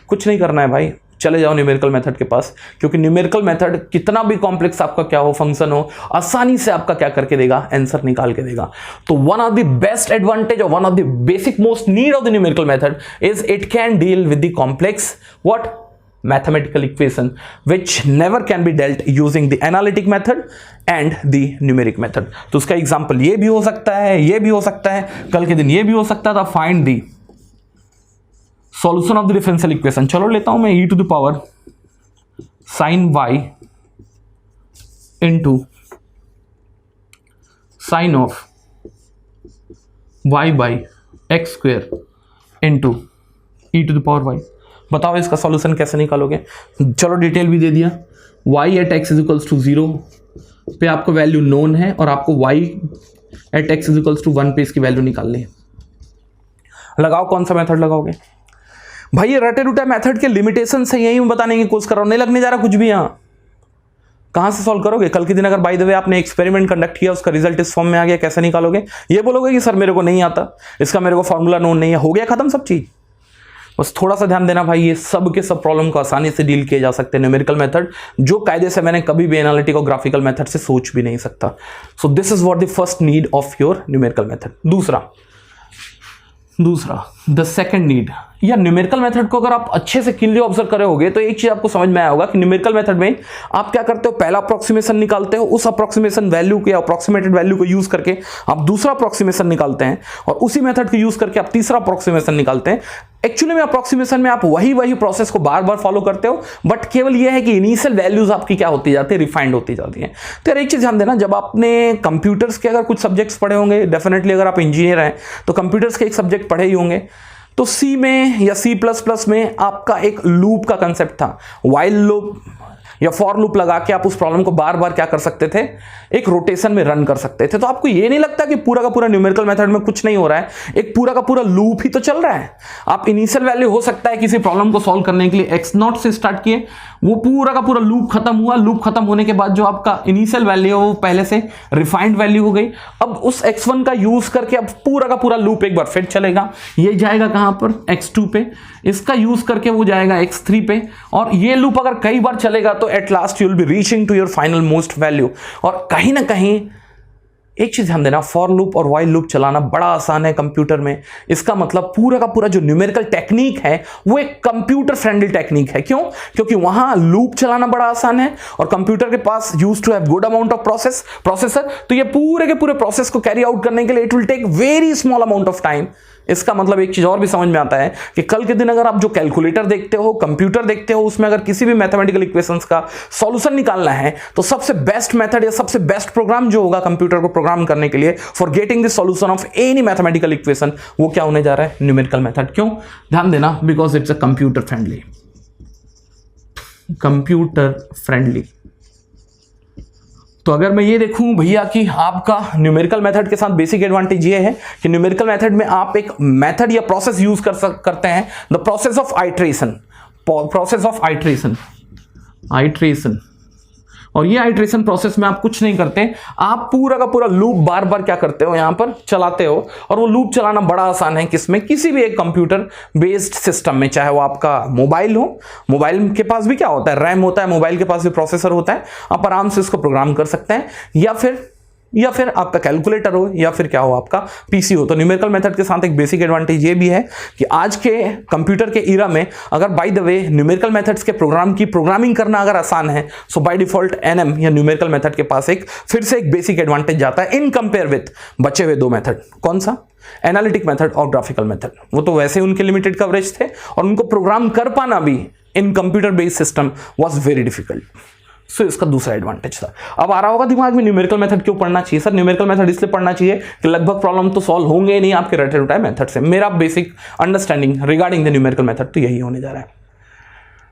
कुछ नहीं करना है भाई, चले जाओ न्यूमेरिकल मेथड के पास, क्योंकि न्यूमेरिकल मेथड कितना भी कॉम्प्लेक्स आपका क्या हो फंक्शन हो, आसानी से आपका क्या करके देगा, आंसर निकाल के देगा। तो one of the best advantage और one of the basic most need of the numerical method is it can deal with the complex what mathematical equation which never can be dealt using the analytic method and the numeric method। तो उसका example ये भी हो सकता है, ये भी हो सकता है, कल के दिन ये भी हो सकता था, find the solution of the differential equation. चलो लेता हूं मैं e to the power sin y into sin of y by x square into e to the power y। बताओ इसका सॉल्यूशन कैसे निकालोगे? चलो डिटेल भी दे दिया, y at x is equals to 0 पे आपको वैल्यू नोन है और आपको y at x is equals to 1 पे इसकी वैल्यू निकालनी है। लगाओ कौन सा मेथड लगाओगे भाई? ये रटे रुटे मेथड के लिमिटेशन से यही मैं बताने की कोशिश कर रहा हूं, नहीं लगने जा रहा कुछ भी। यहाँ कहां से सॉल्व करोगे? कल के दिन अगर बाय द वे आपने एक्सपेरिमेंट कंडक्ट किया, उसका रिजल्ट इस फॉर्म में आ गया, कैसे निकालोगे? ये बोलोगे कि सर मेरे को नहीं आता, इसका मेरे को फॉर्मूला नोन नहीं है, हो गया खत्म सब चीज। बस थोड़ा सा ध्यान देना भाई, ये सब के सब प्रॉब्लम को आसानी से डील किए जा सकते हैं न्यूमेरिकल मेथड, जो कायदे से मैंने कभी भी एनालिटिक और ग्राफिकल मेथड से सोच भी नहीं सकता। So this is what the first need of your numerical method. दूसरा द सेकंड नीड, या न्यूमेरिकल मेथड को अगर आप अच्छे से क्लीनली ऑब्जर्व करे होगे तो एक चीज आपको समझ में आया होगा कि न्यूमेरिकल मेथड में आप क्या करते हो, पहला अप्रोक्सीमेशन निकालते हो, उस अप्रोक्सीमेशन वैल्यू के अप्रोक्सीमेटेड वैल्यू को यूज करके आप दूसरा अप्रोक्सीमेशन निकालते हैं और उसी मेथड को यूज करके आप तीसरा अप्रोक्सीमेशन निकालते हैं। एक्चुअली में अप्रोक्सीमेशन में आप वही प्रोसेस को बार बार फॉलो करते हो, बट केवल यह है कि इनिशियल वैल्यूज आपकी क्या होती जाती है, रिफाइंड होती जाती है। तो यार एक चीज ध्यान देना, जब आपने कंप्यूटर्स के अगर कुछ सब्जेक्ट्स पढ़े होंगे, डेफिनेटली अगर आप इंजीनियर हैं तो कंप्यूटर्स के एक सब्जेक्ट पढ़े ही होंगे, तो सी में या सी प्लस प्लस में आपका एक लूप का कंसेप्ट था, वाइल लूप या फॉर लूप लगा के आप उस प्रॉब्लम को बार बार क्या कर सकते थे, एक रोटेशन में रन कर सकते थे। तो आपको ये नहीं लगता कि पूरा का पूरा न्यूमेरिकल मेथड में कुछ नहीं हो रहा है, एक पूरा का पूरा लूप ही तो चल रहा है। आप इनिशियल वैल्यू हो सकता है किसी प्रॉब्लम को सॉल्व करने के लिए x0 से स्टार्ट किए, वो पूरा का पूरा लूप खत्म हुआ, लूप खत्म होने के बाद जो आपका इनिशियल वैल्यू है वो पहले से रिफाइंड वैल्यू हो गई। अब उस x1 का यूज करके अब पूरा का पूरा लूप एक बार फिर चलेगा, ये जाएगा कहां पर, x2 पे, इसका यूज करके वो जाएगा x3 पे, और ये लूप अगर कई बार चलेगा तो at last you will be reaching to your final most value. और कहीं ना कहीं एक चीज ध्यान देना, फॉर लूप और वाइल लूप चलाना बड़ा आसान है कंप्यूटर में। इसका मतलब पूरा का पूरा जो न्यूमेरिकल टेक्निक है वो एक कंप्यूटर फ्रेंडली टेक्निक है। क्यों? क्योंकि वहां लूप चलाना बड़ा आसान है और कंप्यूटर के पास use to have good amount of processor, तो ये पूरे के पूरे प्रोसेस को कैरी आउट करने के लिए it will take very small amount of time. इसका मतलब एक चीज और भी समझ में आता है कि कल के दिन अगर आप जो कैलकुलेटर देखते हो, कंप्यूटर देखते हो, उसमें अगर किसी भी मैथमेटिकल इक्वेशंस का सॉल्यूशन निकालना है तो सबसे बेस्ट मेथड या सबसे बेस्ट प्रोग्राम जो होगा कंप्यूटर को प्रोग्राम करने के लिए for getting the solution of any mathematical equation, वो क्या होने जा रहा है, न्यूमेरिकल मेथड। क्यों? ध्यान देना, because it's a computer friendly. तो अगर मैं ये देखूं भैया कि आपका न्यूमेरिकल मेथड के साथ बेसिक एडवांटेज ये है कि न्यूमेरिकल मेथड में आप एक मेथड या प्रोसेस यूज करते हैं, द प्रोसेस ऑफ आइट्रेशन। और ये आइट्रेशन प्रोसेस में आप कुछ नहीं करते, आप पूरा का पूरा लूप बार बार क्या करते हो, यहां पर चलाते हो। और वो लूप चलाना बड़ा आसान है, किसमें, किसी भी एक कंप्यूटर बेस्ड सिस्टम में, चाहे वो आपका मोबाइल हो, मोबाइल के पास भी क्या होता है, रैम होता है, मोबाइल के पास भी प्रोसेसर होता है, आप आराम से इसको प्रोग्राम कर सकते हैं, या फिर आपका कैलकुलेटर हो, या फिर क्या हो, आपका पीसी हो। तो न्यूमेरिकल मेथड के साथ एक बेसिक एडवांटेज ये भी है कि आज के कंप्यूटर के इरा में अगर by the way numerical methods के प्रोग्रामिंग करना अगर आसान है, सो बाय डिफॉल्ट एनएम या न्यूमेरिकल मेथड के पास एक फिर से एक बेसिक एडवांटेज जाता है इन कंपेयर विथ बचे हुए दो मेथड। कौन सा? एनालिटिक मेथड और ग्राफिकल मेथड। वो तो वैसे उनके लिमिटेड कवरेज थे और उनको प्रोग्राम कर पाना भी in computer based system was very difficult. So इसका दूसरा एडवांटेज था। अब आ रहा होगा दिमाग में, न्यूमेरिकल मेथड क्यों पढ़ना चाहिए सर? न्यूमेरिकल मेथड इसलिए पढ़ना चाहिए कि लगभग प्रॉब्लम तो सॉल्व होंगे ही नहीं आपके रटे रुटाए मेथड से। मेरा basic understanding regarding the numerical method तो यही होने जा रहा है,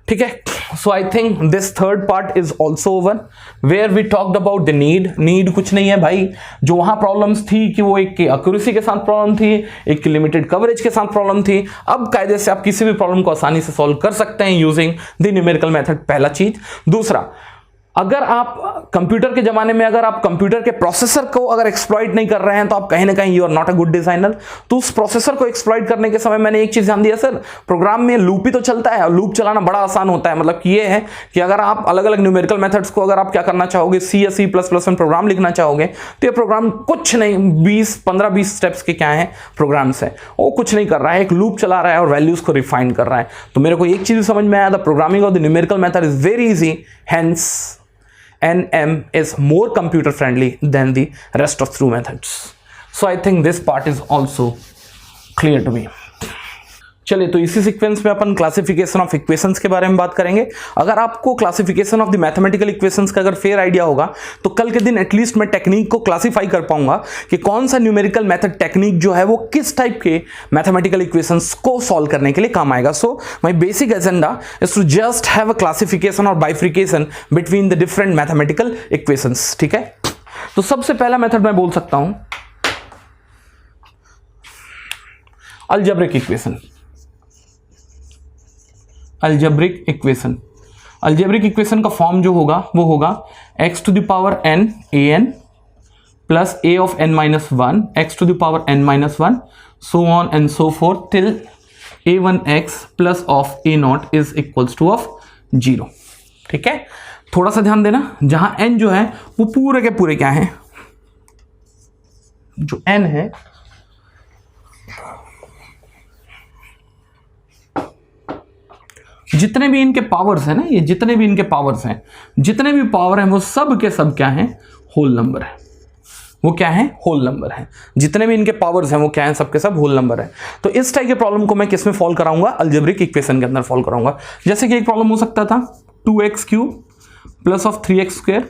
ठीक है। So I think this third part is also over where we talked about the need कुछ नहीं है भाई, जो वहां प्रॉब्लम्स थी कि वो एक एक्यूरेसी के साथ प्रॉब्लम थी, एक लिमिटेड कवरेज के साथ प्रॉब्लम थी। अब कायदे से आप किसी भी प्रॉब्लम को आसानी से सॉल्व कर सकते हैं यूजिंग द न्यूमेरिकल मेथड, पहला चीज। दूसरा, अगर आप कंप्यूटर के जमाने में अगर आप कंप्यूटर के प्रोसेसर को अगर एक्सप्लॉइट नहीं कर रहे हैं तो आप कहीं ना कहीं you are not a good designer. तो उस प्रोसेसर को एक्सप्लॉइट करने के समय मैंने एक चीज ध्यान दिया, सर प्रोग्राम में लूप ही तो चलता है और लूप चलाना बड़ा आसान होता है। मतलब कि ये है कि अगर आप अलग अलग न्यूमेरिकल मेथड्स को अगर आप क्या करना चाहोगे, सी या सी प्लस प्लस में प्रोग्राम लिखना चाहोगे तो ये प्रोग्राम कुछ नहीं, 15-20 स्टेप्स के क्या है प्रोग्राम्स है, वो कुछ नहीं कर रहा है, एक लूप चला रहा है और वैल्यूज को रिफाइन कर रहा है। तो मेरे को एक चीज समझ में आया, the programming of the numerical method is very easy, hence NM is more computer friendly than the rest of through methods. So I think this part is also clear to me. चलिए, तो इसी sequence में अपन classification of equations के बारे में बात करेंगे। अगर आपको classification of the mathematical equations का अगर फेयर आइडिया होगा तो कल के दिन एटलीस्ट मैं टेक्निक को क्लासिफाई कर पाऊंगा कि कौन सा न्यूमेरिकल मेथड टेक्निक जो है वो किस टाइप के मैथमेटिकल इक्वेशंस को सॉल्व करने के लिए काम आएगा। So my basic agenda is to just have a classification और bifurcation between the different mathematical equations, ठीक है। तो सबसे पहला मेथड मैं बोल सकता हूं अलजेब्रिक इक्वेशन। अलजेब्रिक इक्वेशन का फॉर्म जो होगा वो होगा x to the power n an plus a of n minus 1 x to the power n minus 1 so on and so forth till a1x plus of a naught is equals to of 0, ठीक है। थोड़ा सा ध्यान देना, जहां n जो है वो पूरे के पूरे क्या है, जो n है जितने भी इनके पावर्स हैं ना, ये जितने भी इनके पावर्स हैं, जितने भी पावर हैं वो सब के सब क्या हैं, होल नंबर है। वो क्या है, होल नंबर है। जितने भी इनके पावर्स हैं वो क्या हैं, सबके सब होल नंबर है। तो इस टाइप के प्रॉब्लम को मैं किस में सॉल्व कराऊंगा, अलजेब्रिक इक्वेशन के अंदर सॉल्व कराऊंगा। जैसे कि एक प्रॉब्लम हो सकता था 2x³ plus of 3x²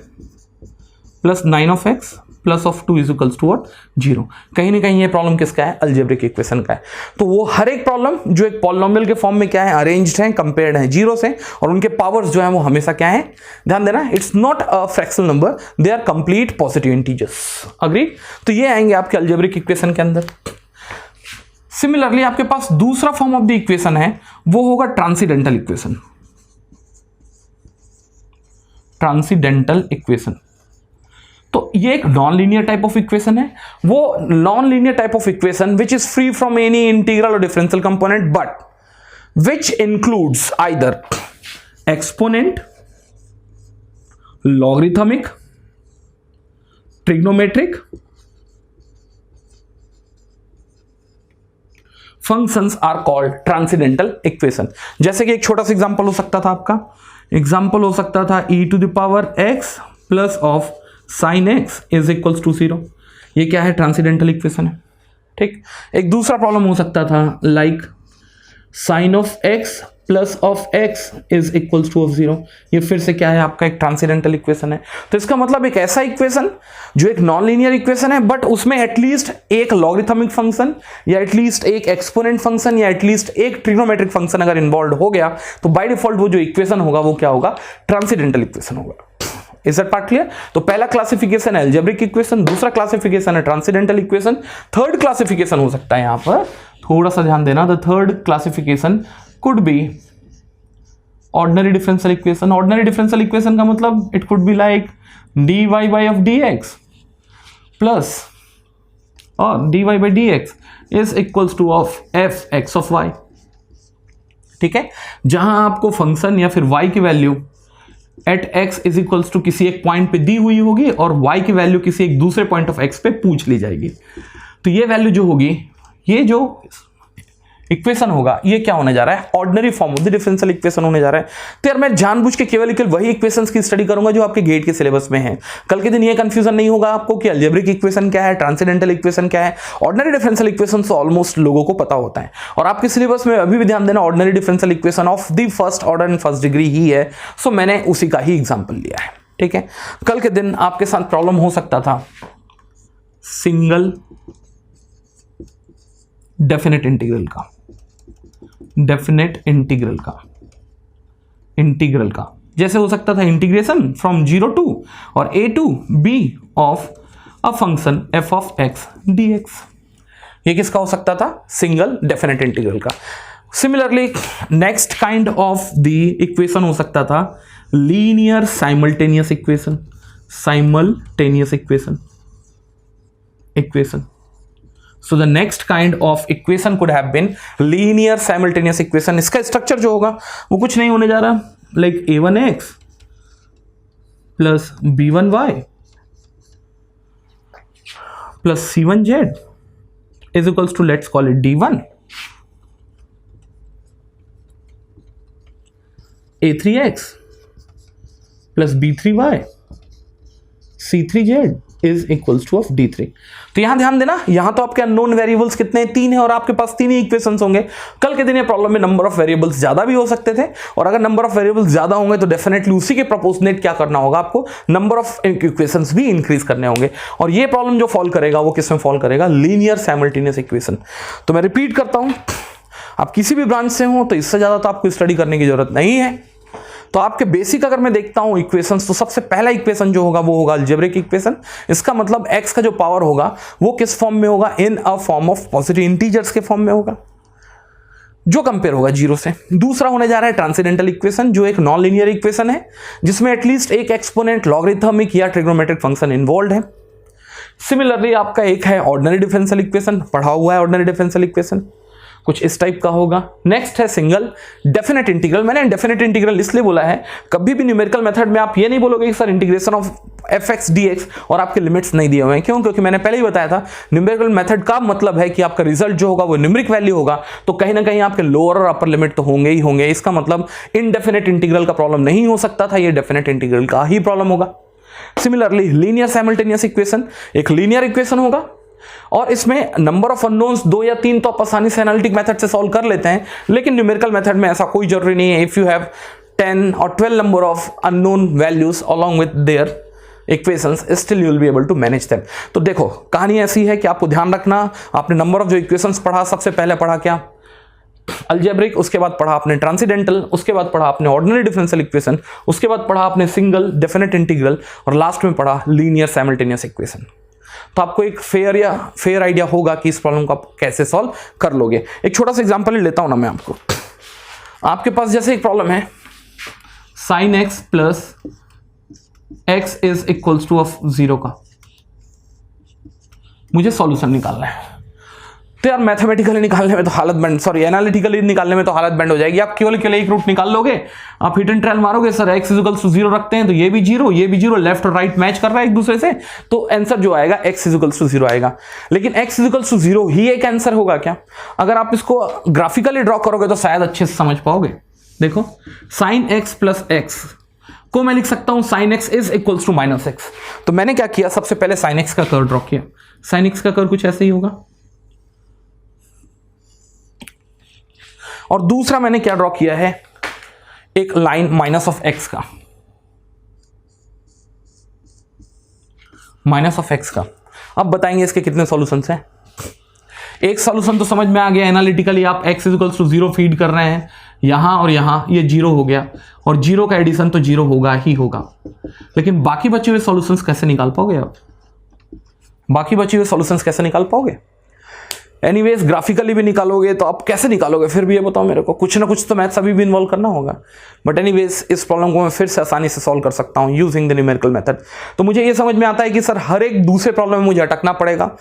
plus 9 of x plus of 2 is equals to what 0। कहीं ना कहीं ये प्रॉब्लम किसका है, अलजेब्रिक इक्वेशन का है। तो वो हर एक प्रॉब्लम जो एक पॉलिनोमियल के फॉर्म में क्या है, अरेंज्ड है, कंपेयर्ड है 0 से, और उनके पावर्स जो है वो हमेशा क्या है, ध्यान देना, it's not a fractional number, they are complete positive integers. Agree? तो ये आएंगे आपके अलजेब्रिक इक्वेशन के अंदर। सिमिलरली आपके पास दूसरा फॉर्म ऑफ द इक्वेशन है, वो होगा ट्रांसीडेंटल इक्वेशन। ट्रांसीडेंटल इक्वेशन तो ये एक non linear type of equation है। वो non linear type of equation which is free from any integral और differential component, but which includes either exponent, logarithmic, trigonometric functions are called transcendental equation. जैसे कि एक छोटा सा एग्जांपल हो सकता था आपका, एग्जाम्पल हो सकता था e to the power x plus of sine x is equals to 0। ये क्या है, ट्रांसीडेंटल इक्वेशन है। ठीक, एक दूसरा प्रॉब्लम हो सकता था like sine of x plus of x is equals to of 0। ये फिर से क्या है, आपका एक ट्रांसीडेंटल इक्वेशन है। तो इसका मतलब एक ऐसा इक्वेशन जो एक नॉन लीनियर इक्वेशन है, बट उसमें एटलीस्ट एक लॉगरिथमिक फंक्शन या एटलीस्ट एक एक्सपोनेंट फंक्शन या एटलीस्ट एक ट्रिग्नोमेट्रिक फंक्शन अगर इन्वॉल्व हो गया तो बाय डिफॉल्ट वो जो इक्वेशन होगा वो क्या होगा, ट्रांसीडेंटल इक्वेशन होगा। Is that part clear? तो पहला क्लासिफिकेशन है अलजेब्रिक इक्वेशन, दूसरा क्लासिफिकेशन है ट्रांसीडेंटल इक्वेशन, थर्ड क्लासिफिकेशन हो सकता है, यहां पर थोड़ा सा ध्यान देना, the third classification could be ordinary differential equation. Ordinary differential equation का मतलब it could be like dy by of dx plus और dy by dx is equals to of f x of y। ठीक है, जहां आपको function या फिर y की value at x is equals to किसी एक पॉइंट पे दी हुई होगी और y की वैल्यू किसी एक दूसरे पॉइंट ऑफ x पे पूछ ली जाएगी। तो ये वैल्यू जो होगी, ये जो इक्वेशन होगा, ये क्या होने जा रहा है, ordinary form of the differential equation होने जा रहा है। तो यार मैं जानबूझ के केवल वही इक्वेशंस की स्टडी करूंगा जो आपके गेट के सिलेबस में है। कल के दिन ये कंफ्यूजन नहीं होगा आपको कि अलजेब्रिक इक्वेशन क्या है, ट्रांसीडेंटल इक्वेशन क्या है। ऑर्डिनरी डिफरेंशियल इक्वेशन तो ऑलमोस्ट लोगों को पता होता है, और आपके सिलेबस में अभी भी ध्यान देना ordinary differential equation of the first order and first degree ही है। सो मैंने उसी का ही एग्जाम्पल लिया है। ठीक है, कल के दिन आपके साथ प्रॉब्लम हो सकता था सिंगल डेफिनेट इंटीग्रल का, डेफिनेट इंटीग्रल का जैसे हो सकता था इंटीग्रेशन फ्रॉम 0 टू और a to b of a function f of x dx। ये किसका हो सकता था, सिंगल डेफिनेट इंटीग्रल का। Similarly next kind of the equation हो सकता था linear simultaneous equation. So the next kind of equation could have been linear simultaneous equation। इसका स्ट्रक्चर जो होगा वो कुछ नहीं होने जा रहा, like a1x plus b1y plus c1z is equals to, let's call it d1, a3x plus b3y c3z is equals to of d3। तो यहां ध्यान देना, यहां तो आपके अननोन वेरिएबल्स कितने, 3 है, और आपके पास 3 ही इक्वेशंस होंगे। कल के दिन ये प्रॉब्लम में नंबर ऑफ वेरिएबल्स ज्यादा भी हो सकते थे, और अगर नंबर ऑफ वेरिएबल्स ज्यादा होंगे तो डेफिनेटली उसी के प्रोपोर्शनेट क्या करना होगा, आपको नंबर ऑफ इक्वेशंस भी इंक्रीज करने होंगे। और ये प्रॉब्लम जो फॉल करेगा वो किसमें फॉल करेगा, लीनियर साइमल्टेनियस इक्वेशन। तो मैं रिपीट करता हूं, आप किसी भी ब्रांच से हो तो इससे ज्यादा तो आपको स्टडी करने की जरूरत नहीं है। तो आपके बेसिक अगर मैं देखता हूं इक्वेशंस, तो सबसे पहला इक्वेशन जो होगा वो होगा अलजेब्रिक इक्वेशन। इसका मतलब x का जो पावर होगा वो किस फॉर्म में होगा, in a form of positive integers के फॉर्म में होगा, जो कंपेयर होगा 0 से। दूसरा होने जा रहा है ट्रांसीडेंटल इक्वेशन, जो एक नॉन लीनियर इक्वेशन है जिसमें एटलीस्ट एक एक्सपोनेंट, लॉगरिथमिक या ट्रिग्नोमेट्रिक फंक्शन इन्वॉल्व है। सिमिलरली आपका एक है ऑर्डिनरी डिफरेंशियल इक्वेशन, पढ़ा हुआ है ऑर्डिनरी डिफरेंशियल इक्वेशन, कुछ इस टाइप का होगा। नेक्स्ट है सिंगल डेफिनेट इंटीग्रल। मैंने डेफिनेट इंटीग्रल इसलिए बोला है, कभी भी न्यूमेरिकल मेथड में आप ये नहीं बोलोगे कि sir integration of fx dx और आपके लिमिट्स नहीं दिए हुए हैं। क्यों? क्योंकि मैंने पहले ही बताया था न्यूमेरिकल मेथड का मतलब है कि आपका रिजल्ट जो होगा वो न्यूमेरिक वैल्यू होगा, तो कहीं ना कहीं आपके लोअर और अपर लिमिट तो होंगे ही होंगे। इसका मतलब इनडेफिनेट इंटीग्रल का प्रॉब्लम नहीं हो सकता था, ये डेफिनेट इंटीग्रल का ही प्रॉब्लम होगा। सिमिलरली लीनियर साइमल्टेनियस इक्वेशन एक लीनियर इक्वेशन होगा, और इसमें नंबर ऑफ अननोन्स 2 या 3 तो आप आसानी से एनालिटिक मेथड से सॉल्व कर लेते हैं, लेकिन न्यूमेरिकल मेथड में ऐसा कोई जरूरी नहीं है। इफ यू हैव 10 और 12 number of unknown values along with their equations still you will be able to manage them. तो देखो कहानी ऐसी है कि आपको ध्यान रखना, आपने नंबर ऑफ जो इक्वेशंस पढ़ा, सबसे पहले पढ़ा क्या, अलजेब्रिक, उसके बाद पढ़ा आपने ट्रांसीडेंटल, उसके बाद पढ़ा आपने ऑर्डिनरी डिफरेंशियल इक्वेशन, उसके बाद पढ़ा आपने सिंगल, डेफिनेट इंटीग्रल, और लास्ट में पढ़ा लीनियर साइमल्टेनियस इक्वेशन। तो आपको एक फेयर आइडिया होगा कि इस प्रॉब्लम को आप कैसे सॉल्व कर लोगे। एक छोटा सा एग्जांपल लेता हूं ना मैं आपको। आपके पास जैसे एक प्रॉब्लम है sin x plus x is equals to of 0 का, मुझे सॉल्यूशन निकालना है। तो यार मैथमेटिकली निकालने में तो हालत बैंड, सॉरी एनालिटिकली निकालने में तो हालत बैंड हो जाएगी। आप केवल एक रूट निकाल लोगे, आप हिट एंड ट्रायल मारोगे, सर x इक्वल्स टू 0 रखते हैं तो ये भी 0, ये भी 0, लेफ्ट और राइट मैच कर रहा है एक दूसरे से, तो आंसर जो आएगा x इक्वल्स टू 0 आएगा। लेकिन x इक्वल्स टू 0 ही एक आंसर होगा क्या? अगर आप इसको ग्राफिकली ड्रॉ करोगे तो शायद अच्छे से समझ पाओगे। देखो sin x प्लस x को मैं लिख सकता हूं sin x is equals to minus x। तो मैंने क्या किया, सबसे पहले sin x का कर्व ड्रॉ किया। sin x का कर्व कुछ ऐसे ही होगा, और दूसरा मैंने क्या ड्रॉ किया है, एक लाइन माइनस ऑफ x का, माइनस ऑफ x का। अब बताएंगे इसके कितने सॉल्यूशंस हैं। एक सॉल्यूशन तो समझ में आ गया, एनालिटिकली आप x इक्वल्स टू 0 फीड कर रहे हैं, यहां और यहां ये 0 हो गया, और 0 का एडिशन तो 0 होगा ही होगा। लेकिन बाकी बचे हुए सॉल्यूशंस कैसे निकाल पाओगे आप? बाकी बचे हुए सॉल्यूशंस कैसे निकाल पाओगे? एनीवेज ग्राफिकली भी निकालोगे तो आप कैसे निकालोगे फिर भी ये बताओ मेरे को, कुछ ना कुछ तो मैथ्स अभी भी इन्वॉल्व करना होगा। बट एनीवेज इस प्रॉब्लम को मैं फिर से आसानी से सॉल्व कर सकता हूं यूजिंग द न्यूमेरिकल मेथड। तो मुझे ये समझ में आता है कि सर हर एक दूसरे प्रॉब्लम में मुझे अटकना पड़ेगा।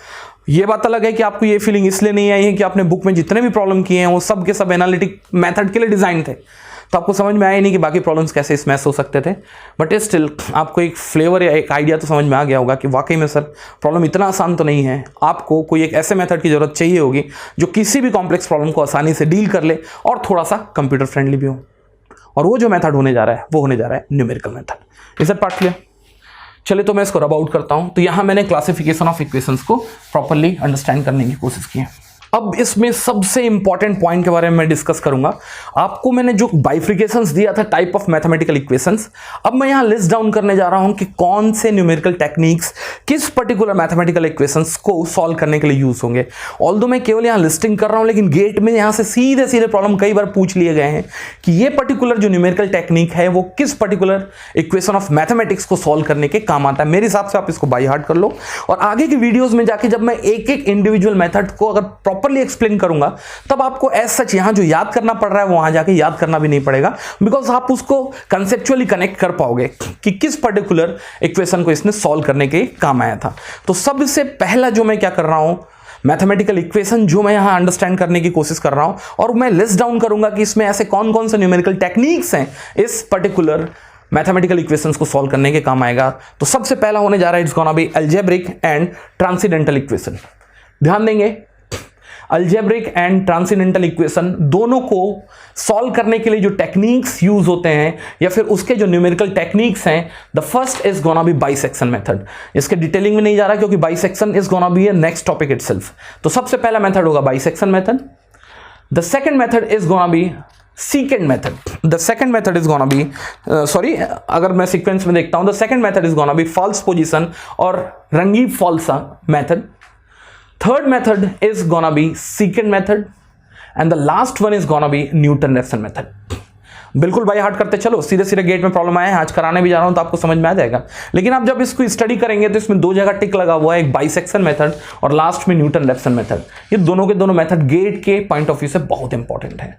ये बात अलग है कि आपको ये फीलिंग इसलिए नहीं आई है कि आपने बुक में जितने भी प्रॉब्लम किए हैं वो सब के सब एनालिटिक मेथड के लिए डिजाइन थे, तो आपको समझ में आया नहीं कि बाकी प्रॉब्लम्स कैसे स्मैश हो सकते थे। बट स्टिल आपको एक फ्लेवर या एक आइडिया तो समझ में आ गया होगा कि वाकई में सर प्रॉब्लम इतना आसान तो नहीं है। आपको कोई एक ऐसे मेथड की जरूरत चाहिए होगी जो किसी भी कॉम्प्लेक्स प्रॉब्लम को आसानी से डील कर ले और थोड़ा सा कंप्यूटर फ्रेंडली भी हो। और वो जो मेथड होने जा रहा है वो होने जा रहा है numerical method. Is that part clear? चलिए तो मैं इसको रब आउट करता हूं। तो यहां मैंने क्लासिफिकेशन ऑफ इक्वेशंस को प्रॉपर्ली अंडरस्टैंड करने की कोशिश की है। अब इसमें सबसे इंपॉर्टेंट पॉइंट के बारे में मैं डिस्कस करूंगा। आपको मैंने जो बाइफिकेशंस दिया था टाइप ऑफ मैथमेटिकल इक्वेशंस, अब मैं यहां लिस्ट डाउन करने जा रहा हूं कि कौन से न्यूमेरिकल टेक्निक्स किस पर्टिकुलर मैथमेटिकल इक्वेशंस को सॉल्व करने के लिए यूज होंगे। ऑल्दो मैं केवल यहां लिस्टिंग कर रहा हूं, लेकिन गेट में यहां से सीधे सीधे प्रॉब्लम कई बार पूछ लिए गए हैं कि ये पर्टिकुलर जो न्यूमेरिकल टेक्निक है वो किस पर्टिकुलर इक्वेशन ऑफ मैथमेटिक्स को सॉल्व करने के काम आता है। मेरे हिसाब से आप इसको बाय हार्ट कर लो, और आगे की वीडियोज में जाके जब मैं एक एक इंडिविजुअल मेथड को अगर प्रॉपर्ली एक्सप्लेन करूंगा तब आपको एज सच यहां जो याद करना पड़ रहा है वो वहां जाके याद करना भी नहीं पड़ेगा, बिकॉज आप उसको कंसेप्चुअली कनेक्ट कर पाओगे कि किस पर्टिकुलर इक्वेशन को इसने सॉल्व करने के काम आया था। तो सबसे पहला जो मैं क्या कर रहा हूं, मैथमेटिकल इक्वेशन जो मैं यहां अंडरस्टैंड करने की कोशिश कर रहा हूं, और मैं लिस्ट डाउन करूंगा कि इसमें ऐसे कौन कौन से न्यूमेरिकल टेक्निक्स हैं इस पर्टिकुलर मैथमेटिकल इक्वेशंस को सॉल्व करने के काम आएगा। तो सबसे पहला होने जा रहा है it's gonna B algebraic and transcendental equation. ध्यान देंगे, अलजेब्रिक एंड ट्रांसीडेंटल इक्वेशन दोनों को सॉल्व करने के लिए जो टेक्निक्स यूज होते हैं या फिर उसके जो न्यूमेरिकल टेक्निक्स हैं, the first is gonna B bisection method. इसके डिटेलिंग में नहीं जा रहा क्योंकि bisection is gonna B A next topic itself. तो सबसे पहला मेथड होगा bisection method. The second method is gonna B secant method. The second method is gonna be अगर मैं सीक्वेंस में देखता हूं, the second method is gonna be false position और रंगी falsa method. Third method is gonna be secant method and the last one is gonna be Newton-Raphson method. बिल्कुल by heart करते चलो, सीधे सीधे गेट में प्रॉब्लम आया है, आज कराने भी जा रहा हूं तो आपको समझ में आ जाएगा। लेकिन आप जब इसको स्टडी करेंगे तो इसमें दो जगह टिक लगा हुआ है, एक बाइसेक्शन मेथड और लास्ट में न्यूटन-रैप्सन मेथड। ये दोनों के दोनों मेथड गेट के पॉइंट ऑफ व्यू से बहुत इंपॉर्टेंट है।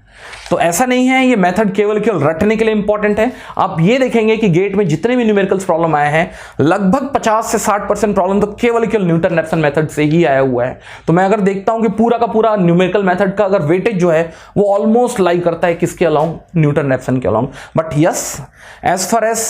तो ऐसा नहीं है ये मेथड केवल रटने के लिए इंपॉर्टेंट है। आप ये देखेंगे कि गेट में जितने भी न्यूमेरिकल्स प्रॉब्लम आए हैं लगभग 50 से 60% प्रॉब्लम तो केवल न्यूटन-रैप्सन मेथड से ही आया हुआ है। तो मैं अगर देखता हूं कि पूरा का पूरा न्यूमेरिकल मेथड का अगर वेटेज जो है वो ऑलमोस्ट लाई करता है किसके अलाउंग, न्यूटन-रैप्सन के along. But yes, as far as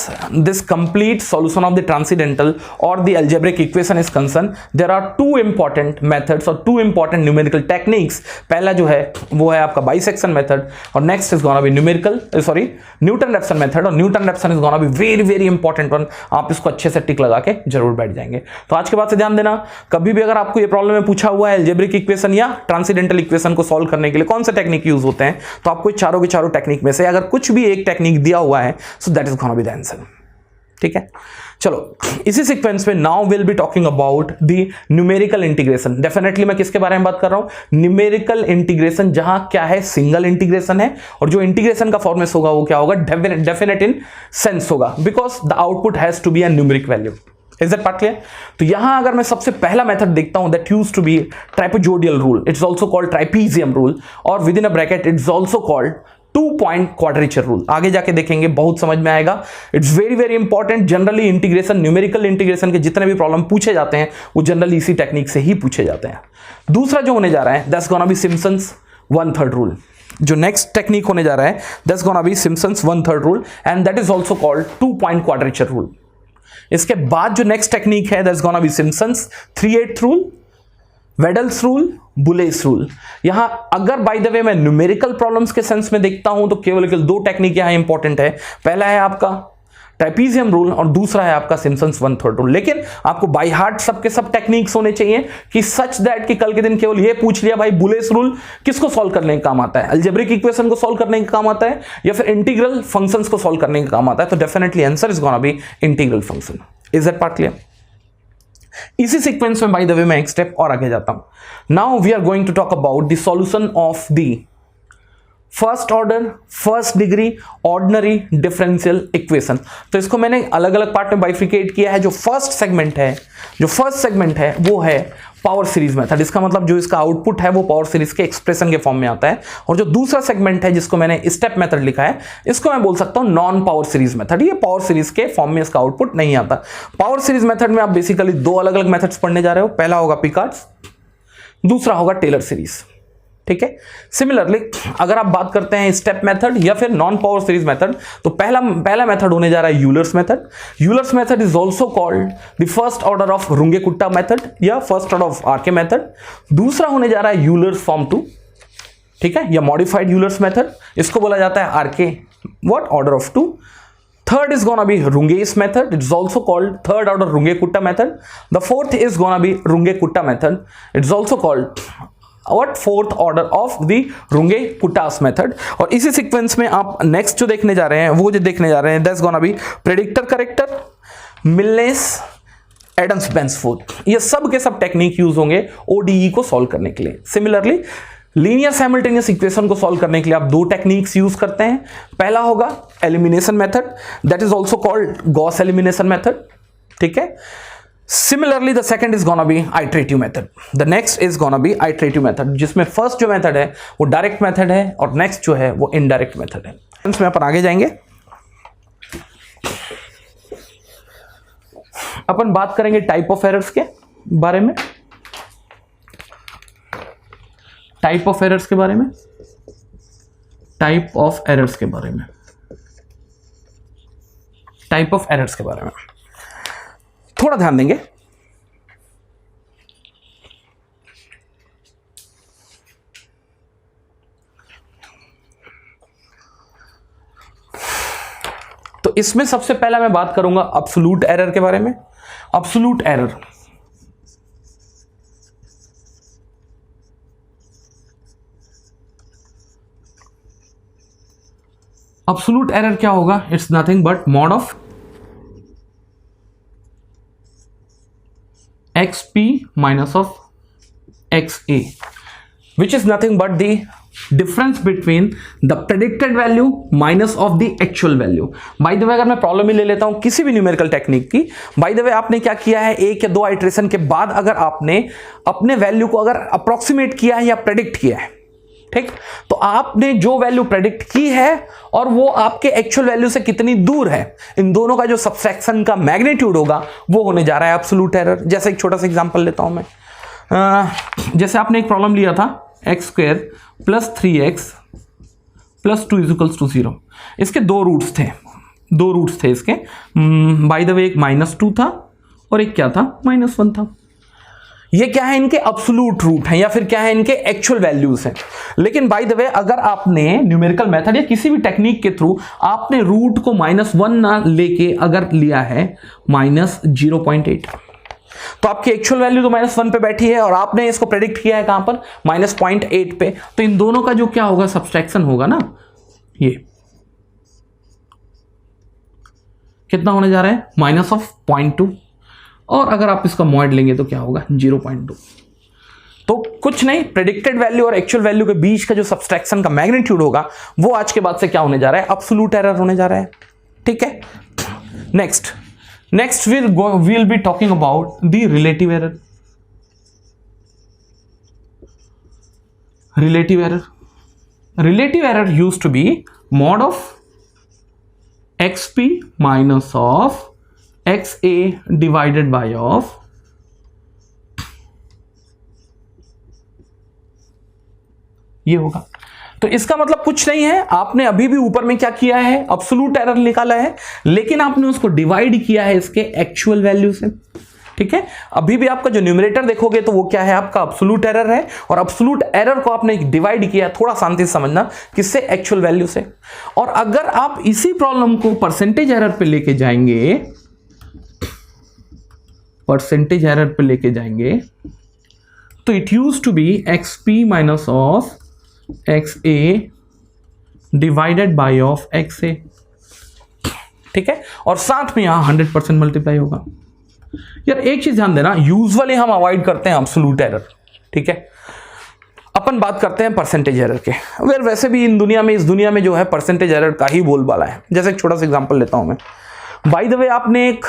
this complete solution of the transcendental or the algebraic equation is concerned, there are two important methods or two important numerical techniques. पहला जो है वो है आपका bisection method और next is gonna be Newton-Raphson method और Newton-Raphson is gonna be very very important one. आप इसको अच्छे से टिक लगा के जरूर बैठ जाएंगे। तो आज के बाद से ध्यान देना, कभी भी अगर आपको ये प्रॉब्लम में पूछा हुआ है algebraic equation या transcendental equation को सॉल्व करने के लिए कौन सा टेक्निक यूज होते हैं, तो आपको चारों के चारों टेक्निक में से अगर कुछ भी एक टेक्निक दिया हुआ है, so that is gonna be the answer. ठीक है, चलो इसी सीक्वेंस में now will be talking about the numerical integration. Definitely मैं किसके बारे में बात कर रहा हूं, न्यूमेरिकल इंटीग्रेशन, जहां क्या है सिंगल इंटीग्रेशन है और जो इंटीग्रेशन का फॉर्मेट होगा वो क्या होगा, डेफिनेट इन सेंस होगा, because the output has to be a numeric value. Is that part clear? तो यहां अगर मैं सबसे पहला मेथड देखता हूं that used to be trapezoidal rule, it's also called trapezium rule, और within a bracket it's also called 2-point quadrature rule. आगे जाके देखेंगे, बहुत समझ में आएगा। It's very very important. Generally integration, numerical integration के जितने भी प्रॉब्लम पूछे जाते हैं वो जनरली इसी टेक्निक से ही पूछे जाते हैं। दूसरा जो होने जा रहा है that's gonna be Simpson's 1/3 rule. जो नेक्स्ट टेक्निक होने जा रहा है that's gonna be Simpson's 1/3 rule and that is also called 2-point quadrature rule. इसके बाद जो नेक्स्ट टेक्निक है that's gonna be Simpson's 3/8 rule, Weddle's rule, Boole's rule. यहां अगर बाय द वे मैं न्यूमेरिकल प्रॉब्लम्स के सेंस में देखता हूं तो केवल दो टेक्निक यहां इंपॉर्टेंट है। पहला है आपका ट्राइपीजियम रूल और दूसरा है आपका सिम्पसन्स 1/3 रूल। लेकिन आपको बाय हार्ट सबके सब टेक्निक्स होने चाहिए कि सच दैट कि कल के दिन केवल ये पूछ लिया भाई बुलेस रूल किसको सॉल्व करने का काम आता है, अलजेब्रिक इक्वेशन को सॉल्व करने का काम आता है या फिर इंटीग्रल फंक्शंस को सॉल्व करने का काम आता है, तो definitely answer is gonna be integral function. Is that part clear? इसी सीक्वेंस में बाय द वे मैं एक स्टेप और आगे जाता हूं। Now we are going to talk about the solution of the first order, first degree ordinary differential equation. तो इसको मैंने अलग अलग पार्ट में बाइफिकेट किया है। जो फर्स्ट सेगमेंट है वो है पावर सीरीज मेथड। इसका मतलब जो इसका आउटपुट है वो पावर सीरीज के एक्सप्रेशन के फॉर्म में आता है, और जो दूसरा सेगमेंट है जिसको मैंने स्टेप मेथड लिखा है इसको मैं बोल सकता हूं नॉन पावर सीरीज मेथड। ये पावर सीरीज के फॉर्म में इसका आउटपुट नहीं आता। पावर सीरीज मेथड में आप बेसिकली दो अलग अलग मेथड्स पढ़ने जा रहे हो। पहला होगा पिकार्ड्स, दूसरा होगा टेलर सीरीज। ठीक है, सिमिलरली अगर आप बात करते हैं स्टेप मेथड या फिर नॉन पावर सीरीज मेथड, तो पहला मेथड होने जा रहा है Euler's method. Euler's method is also called the first order of Runge Kutta method या first order of RK method. दूसरा होने जा रहा है यूलर्स फॉर्म 2, ठीक है, या मॉडिफाइड यूलर्स मेथड, इसको बोला जाता है RK what order of 2। Third is gonna be Runge's method. It's also called third order Runge-Kutta method. The fourth is gonna be Runge-Kutta method. It's also called what fourth order of the Runge-Kuttas method. और इसी sequence में आप next जो देखने जा रहे हैं वो जो देखने जा रहे हैं that's gonna be predictor corrector, Milnes, एडम्स-बेंसफोर्ड। ये सब के सब टेक्निक यूज होंगे ODE को सॉल्व करने के लिए। सिमिलरली लीनियर साइमल्टेनियस इक्वेशन को सॉल्व करने के लिए आप दो टेक्निक्स यूज करते हैं। पहला होगा elimination method, that is also called Gauss elimination method. ठीक है, similarly the second is gonna B iterative method, the next is gonna B iterative method, जिसमें फर्स्ट जो मेथड है वो डायरेक्ट मेथड है और नेक्स्ट जो है वो इनडायरेक्ट मेथड है। इसमें अपन आगे जाएंगे, अपन बात करेंगे टाइप ऑफ एरर्स के बारे में, टाइप ऑफ एरर्स के बारे में, टाइप ऑफ एरर्स के बारे में, टाइप ऑफ एरर्स के बारे में थोड़ा ध्यान देंगे। तो इसमें सबसे पहला मैं बात करूंगा अब्सोल्यूट एरर के बारे में। अब्सोल्यूट एरर अब्सोल्यूट एरर क्या होगा? It's nothing but mod of xp minus of xa, which is nothing but the difference between the predicted value minus of the actual value. Bye the वे अगर मैं problem ही ले लेता हूं किसी भी numerical technique की, बाय द वे आपने क्या किया है, एक या दो आइटरेशन के बाद अगर आपने अपने वैल्यू को अगर अप्रोक्सीमेट किया है या प्रेडिक्ट किया है, ठीक, तो आपने जो वैल्यू प्रेडिक्ट की है और वो आपके एक्चुअल वैल्यू से कितनी दूर है, इन दोनों का जो सबट्रैक्शन का मैग्नीट्यूड होगा वो होने जा रहा है एब्सोल्यूट एरर। जैसे एक छोटा सा एग्जांपल लेता हूं मैं, जैसे आपने एक प्रॉब्लम लिया था x² + 3x + 2 = 0। इसके दो रूट्स थे इसके, बाय द वे एक -2 था और एक क्या था, -1 था। ये क्या है, इनके अब्सोल्यूट रूट हैं या फिर क्या है, इनके एक्चुअल वैल्यूज हैं। लेकिन बाय द वे अगर आपने न्यूमेरिकल मेथड या किसी भी टेक्निक के थ्रू आपने रूट को -1 ना लेके अगर लिया है -0.8, तो आपकी एक्चुअल वैल्यू तो -1 पे बैठी है और आपने इसको प्रेडिक्ट किया है कहां पर, -0.8 पे। तो इन दोनों का जो क्या होगा, सबट्रैक्शन होगा ना, ये कितना होने जा रहा है, -0.2, और अगर आप इसका मॉड लेंगे तो क्या होगा, 0.2। तो कुछ नहीं, प्रेडिक्टेड वैल्यू और एक्चुअल वैल्यू के बीच का जो सब्सट्रैक्शन का मैग्नीट्यूड होगा वो आज के बाद से क्या होने जा रहा है, एब्सोल्यूट एरर होने जा रहा है। ठीक है, next we'll be talking about the relative error. Relative error used to be mod of xp minus of xa divided by of ये होगा। तो इसका मतलब कुछ नहीं है, आपने अभी भी ऊपर में क्या किया है, एब्सोल्यूट एरर निकाला है, लेकिन आपने उसको डिवाइड किया है इसके एक्चुअल वैल्यू से। ठीक है, अभी भी आपका जो न्यूमरेटर देखोगे तो वो क्या है, आपका एब्सोल्यूट एरर है, और एब्सोल्यूट एरर को आपने डिवाइड किया, थोड़ा शांति से समझना, किससे, एक्चुअल वैल्यू से। और अगर आप इसी प्रॉब्लम को परसेंटेज एरर पे लेके जाएंगे, तो it used to be exp minus of XA divided by of XA। ठीक है, और साथ में यहां 100% मल्टीप्लाई होगा। यार एक चीज ध्यान देना, यूजुअली हम अवॉइड करते हैं एब्सोल्यूट एरर। ठीक है, अपन बात करते हैं परसेंटेज एरर के। वैसे भी इस दुनिया में जो है परसेंटेज एरर का ही बोलबाला है। जैसे एक छोटा सा एग्जांपल लेता हूं मैं। बाय द वे, आपने एक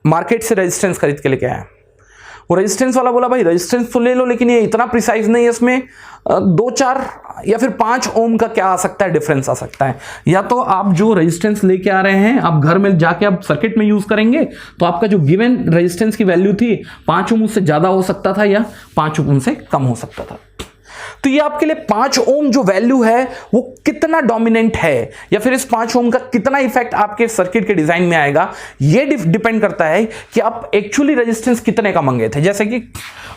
मार्केट से रेजिस्टेंस खरीद के लेके आया, वो रेजिस्टेंस वाला बोला भाई रेजिस्टेंस तो ले लो, लेकिन ये इतना प्रिसाइज नहीं है, इसमें 2-4 या फिर 5 ओम का क्या आ सकता है, डिफरेंस आ सकता है। या तो आप जो रेजिस्टेंस लेके आ रहे हैं, आप घर में जाके आप सर्किट में यूज करेंगे, तो आपका जो गिवन रेजिस्टेंस की वैल्यू थी 5 ओम उससे ज्यादा हो सकता था या 5 ओम से कम हो सकता था। तो ये आपके लिए 5 ओम जो वैल्यू है वो कितना डोमिनेंट है, या फिर इस 5 ओम का कितना इफेक्ट आपके सर्किट के डिजाइन में आएगा, ये डिपेंड करता है कि आप एक्चुअली रेजिस्टेंस कितने का मंगे थे। जैसे कि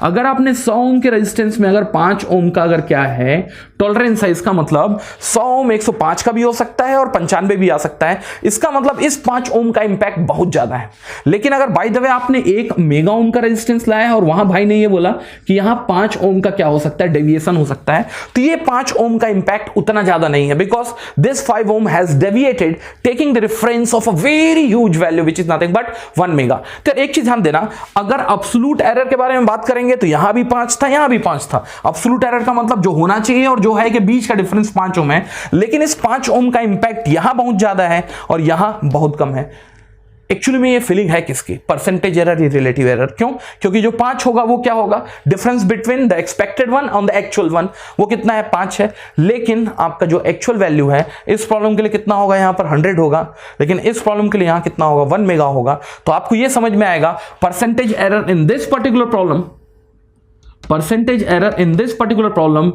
अगर आपने 100 ओम के रेजिस्टेंस में अगर 5 ओम का अगर क्या है टॉलरेंस है, इसका मतलब 100 ओम 105 का भी हो सकता है और 95 भी आ सकता है। इसका मतलब इस 5 ओम का इंपैक्ट बहुत ज्यादा है। लेकिन अगर बाय द वे आपने 1 मेगा ओम का रेजिस्टेंस लाया है और वहां भाई ने ये बोला कि यहां 5 ओम का क्या हो सकता है, डेविएशन हो सकता है, तो ये 5 ओम का इंपैक्ट उतना ज्यादा नहीं है, because this 5 ohm has deviated taking the reference of a very huge value which is nothing but 1 mega. तो एक चीज ध्यान देना, अगर एब्सोल्यूट एरर के बारे में बात करेंगे तो यहां भी 5 था, यहां भी 5 था। एब्सोल्यूट एरर का मतलब जो होना चाहिए और जो है कि बीच का डिफरेंस 5 ओम है, लेकिन इस 5 ओम का इंपैक्ट यहां बहुत ज्यादा है और यहां बहुत कम है। एक्चुअली में ये फीलिंग है किसकी, परसेंटेज एरर या रिलेटिव एरर। क्यों? क्योंकि जो 5 होगा वो क्या होगा, difference between the expected one on the actual one, वो कितना है, 5 है। लेकिन आपका जो एक्चुअल वैल्यू है इस प्रॉब्लम के लिए कितना होगा, यहां पर 100 होगा, लेकिन इस प्रॉब्लम के लिए यहां कितना होगा, 1 मेगा होगा। तो आपको ये समझ में आएगा percentage error in this particular problem, percentage error in this particular problem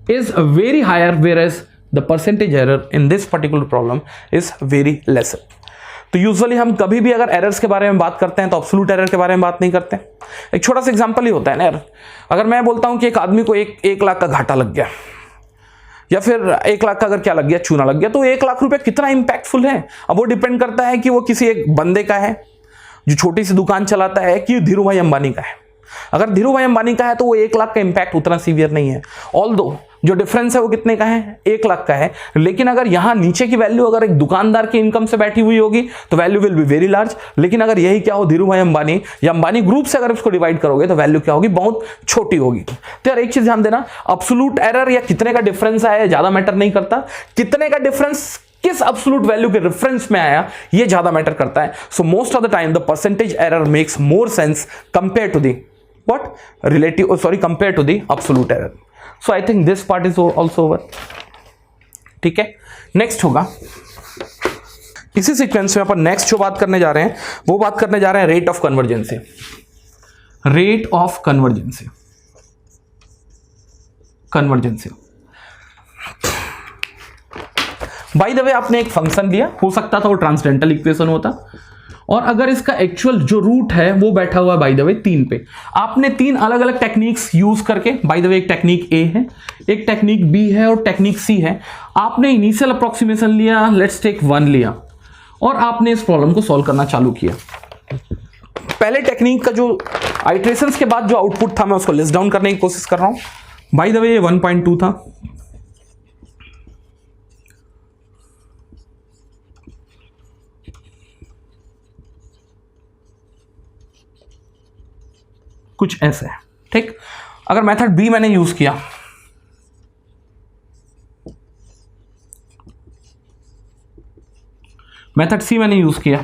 is very higher, whereas the percentage error in this particular problem is very lesser. तो यूजुअली हम कभी भी अगर एरर्स के बारे में बात करते हैं तो एब्सोल्यूट एरर के बारे में बात नहीं करते। एक छोटा सा एग्जांपल ही होता है ना यार, अगर मैं बोलता हूं कि एक आदमी को 1 लाख का घाटा लग गया, या फिर 1 लाख का अगर क्या लग गया, चूना लग गया, तो 1 लाख रुपए कितना इंपैक्टफुल है। अब वो डिपेंड करता है कि वो किसी एक बंदे का है जो छोटी सी दुकान चलाता है कि धीरू भाई अंबानी का है। अगर धीरू भाई अंबानी का है तो वो 1 लाख का इंपैक्ट उतना सीवियर नहीं है, ऑल्दो जो डिफरेंस है वो कितने का है, 1 लाख का है। लेकिन अगर यहां नीचे की वैल्यू अगर एक दुकानदार की इनकम से बैठी हुई होगी तो value will be very large. लेकिन अगर यही क्या हो, धीरू भाई अंबानी या अंबानी ग्रुप से अगर इसको डिवाइड करोगे तो वैल्यू क्या होगी, बहुत छोटी होगी। तो यार एक चीज ध्यान देना, एब्सोल्यूट एरर या कितने का डिफरेंस आया ज्यादा मैटर नहीं करता, कितने का डिफरेंस किस एब्सोल्यूट वैल्यू के रेफरेंस में आया ये ज्यादा मैटर करता है। So most of the time the percentage error makes more sense compare to the compared to the absolute error. So I think this part is also over. ठीक है, next होगा इसी सीक्वेंस में अपन नेक्स्ट जो बात करने जा रहे हैं वो बात करने जा रहे हैं rate of convergency. Rate of convergency by the way आपने एक फंक्शन लिया, हो सकता था वो ट्रांसडेंटल इक्वेशन होता, और अगर इसका एक्चुअल जो रूट है वो बैठा हुआ है बाय द वे 3 पे। आपने 3 अलग अलग टेक्निक्स यूज करके, बाय द वे एक टेक्निक ए है, एक टेक्निक बी है और टेक्निक सी है। आपने इनिशियल अप्रोक्सीमेशन लिया, लेट्स टेक 1 लिया, और आपने इस प्रॉब्लम को सॉल्व करना चालू किया। पहले टेक्निक का जो आइट्रेशंस के बाद जो आउटपुट था मैं उसको लिस्ट डाउन करने की कोशिश कर रहा हूं। बाय द वे ये 1.2 था, कुछ ऐसे है, ठीक। अगर मेथड बी मैंने यूज किया, मेथड सी मैंने यूज किया,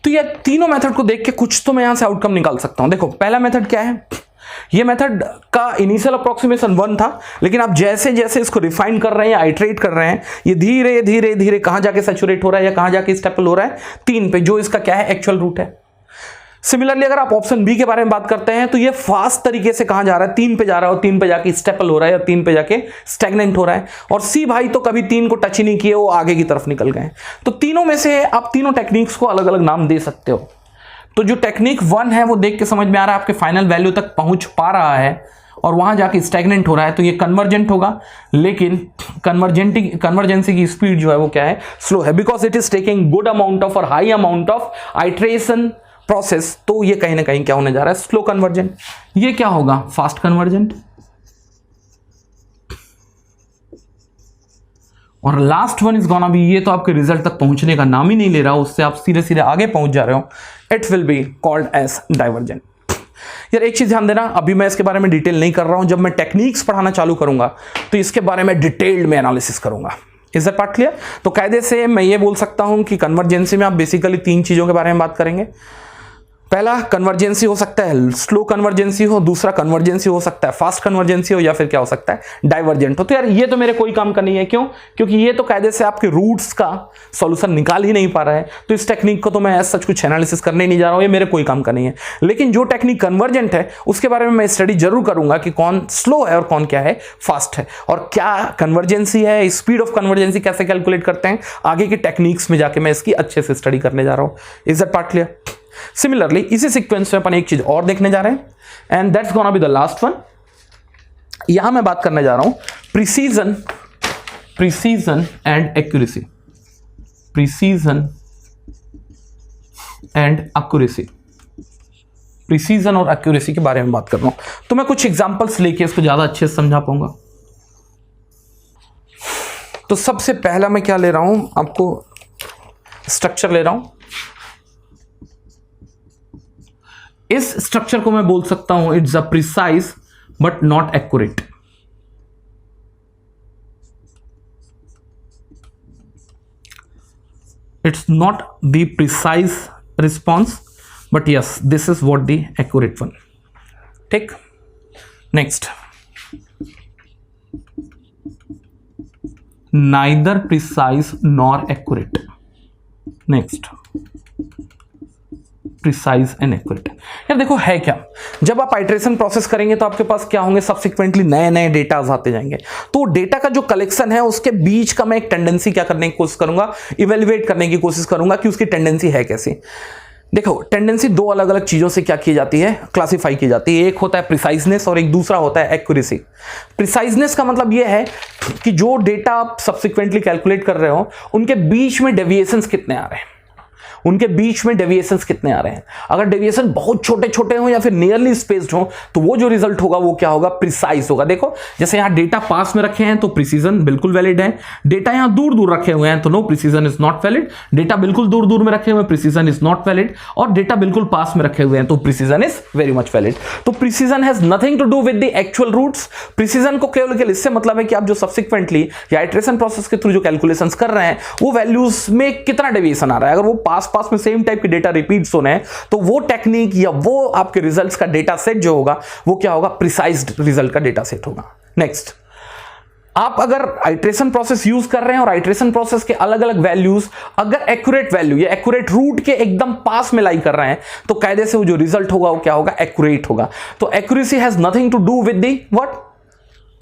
तो ये तीनों मेथड को देख के कुछ तो मैं यहां से आउटकम निकाल सकता हूं। देखो पहला मेथड क्या है, ये मेथड का इनिशियल अप्रोक्सीमेशन 1 था, लेकिन आप जैसे जैसे इसको रिफाइन कर रहे हैं, आइट्रेट कर रहे हैं, ये धीरे धीरे धीरे कहां जाके सैचुरेट हो रहा है या कहां जाके स्टेपल हो रहा है 3 पे, जो इसका क्या है एक्चुअल रूट है। सिमिलरली अगर आप ऑप्शन बी के बारे में बात करते हैं तो ये फास्ट तरीके से कहां जा रहा है, 3 पे जा रहा है और 3 पे जाके स्टेपल हो रहा है या 3 पे जाके स्टैग्नेंट हो रहा है। और सी भाई तो कभी 3 को टच ही नहीं किए, वो आगे की तरफ निकल गए। तो तीनों में से आप तीनों टेक्निक्स को अलग अलग नाम दे सकते हो। तो जो टेक्निक 1 है वो देख के समझ में आ रहा है आपके फाइनल वैल्यू तक पहुंच पा रहा है और वहां जाके स्टैग्नेंट हो रहा है, तो ये कन्वर्जेंट होगा। लेकिन कन्वर्जेंसी की स्पीड जो है वो क्या है, स्लो है, because it is taking good amount of और high amount of iteration process. तो ये कहीं ना कहीं क्या होने जा रहा है, स्लो कन्वर्जेंट। ये क्या होगा, फास्ट कन्वर्जेंट। और last one is gonna B, ये तो आपके रिजल्ट तक पहुंचने का नाम ही नहीं ले रहा, उससे आप सीधे सीधे आगे पहुंच जा रहे हो, it will be called as divergent. यार एक चीज ध्यान देना, अभी मैं इसके बारे में डिटेल नहीं कर रहा हूं, जब मैं टेक्निक्स पढ़ाना चालू करूंगा तो इसके बारे में डिटेल्ड में एनालिसिस करूंगा। Is that part clear? तो कायदे से मैं ये बोल सकता हूं कि कन्वर्जेंसी में आप बेसिकली 3 चीजों के बारे में बात करेंगे। पहला कन्वर्जेंसी हो सकता है स्लो कन्वर्जेंसी हो, दूसरा कन्वर्जेंसी हो सकता है फास्ट कन्वर्जेंसी हो, या फिर क्या हो सकता है डाइवर्जेंट हो। तो यार ये तो मेरे कोई काम का नहीं है, क्यों? क्योंकि ये तो कायदे से आपके रूट्स का सॉल्यूशन निकाल ही नहीं पा रहा है, तो इस टेक्निक को तो मैं सच कुछ एनालिसिस करने नहीं जा रहा हूं, ये मेरे कोई काम का नहीं है। लेकिन जो टेक्निक कन्वर्जेंट है उसके बारे में मैं स्टडी जरूर करूंगा कि कौन स्लो है और कौन क्या है फास्ट है, और क्या कन्वर्जेंसी है, स्पीड ऑफ कन्वर्जेंसी कैसे कैलकुलेट करते हैं, आगे के टेक्निक्स में जाके मैं इसकी अच्छे से स्टडी करने जा रहा हूं। Is that part clear? Similarly इसी सीक्वेंस में अपन एक चीज और देखने जा रहे हैं, and that's gonna be the last one. यहां मैं बात करने जा रहा हूं precision and accuracy, precision and accuracy, precision और एक्यूरेसी के बारे में बात कर रहा हूं। तो मैं कुछ एग्जांपल्स लेके इसको ज्यादा अच्छे से समझा पाऊंगा। तो सबसे पहला मैं क्या ले रहा हूं, आपको स्ट्रक्चर ले रहा हूं। इस स्ट्रक्चर को मैं बोल सकता हूं it's a precise but not accurate. It's not the precise response, but yes this is what the accurate one. ठीक, next, neither precise nor accurate. Next, precise and accurate. यार देखो है क्या, जब आप आइट्रेशन प्रोसेस करेंगे तो आपके पास क्या होंगे, सब्सिक्वेंटली नए नए डेटा आते जाएंगे। तो डेटा का जो कलेक्शन है उसके बीच का मैं एक टेंडेंसी क्या करने की कोशिश करूंगा, इवेल्युएट करने की कोशिश करूंगा कि उसकी टेंडेंसी है कैसी। देखो टेंडेंसी 2 अलग अलग चीजों से क्या की जाती है, क्लासिफाई की जाती है। एक होता है प्रिसाइजनेस और एक दूसरा होता है एक्यूरेसी। प्रिसाइजनेस का मतलब यह है कि जो डेटा आप सब्सिक्वेंटली कैलकुलेट कर रहे हो उनके बीच में डेविएशंस कितने आ रहे हैं, उनके बीच में डेविएशंस कितने आ रहे हैं। अगर डेविएशन बहुत छोटे छोटे हो या फिर नियरली स्पेस्ड हो तो वो जो रिजल्ट होगा वो क्या होगा, प्रिसाइज होगा। देखो जैसे यहां डेटा पास में रखे हैं तो प्रिसीजन बिल्कुल वैलिड है, डेटा यहां दूर दूर रखे हुए हैं तो no precision is not valid, data बिल्कुल दूर दूर में रखे हुए हैं प्रिसीजन इज नॉट वैलिड, और डेटा बिल्कुल पास में रखे हुए हैं तो precision is very much valid. तो precision has nothing to do with the actual roots. Precision को केवल इससे मतलब है कि आप जो सब्सिक्वेंटली या आइट्रेशन प्रोसेस के थ्रू जो कैलकुलेशंस कर रहे हैं वो वैल्यूज में कितना डेविएशन आ रहा है। अगर वो पास में सेम टाइप के डेटा रिपीट्स होने हैं तो वो टेक्निक या वो आपके रिजल्ट्स का डेटा सेट जो होगा वो क्या होगा, प्रिसाइज्ड रिजल्ट का डेटा सेट होगा। नेक्स्ट, आप अगर आइट्रेशन प्रोसेस यूज कर रहे हैं और आइट्रेशन प्रोसेस के अलग अलग वैल्यूज अगर एक्यूरेट वैल्यू या एक्यूरेट रूट के एकदम पास में लाई कर रहे हैं तो कायदे से वो जो रिजल्ट होगा वो क्या होगा, एक्यूरेट होगा। तो accuracy has nothing to do with the what,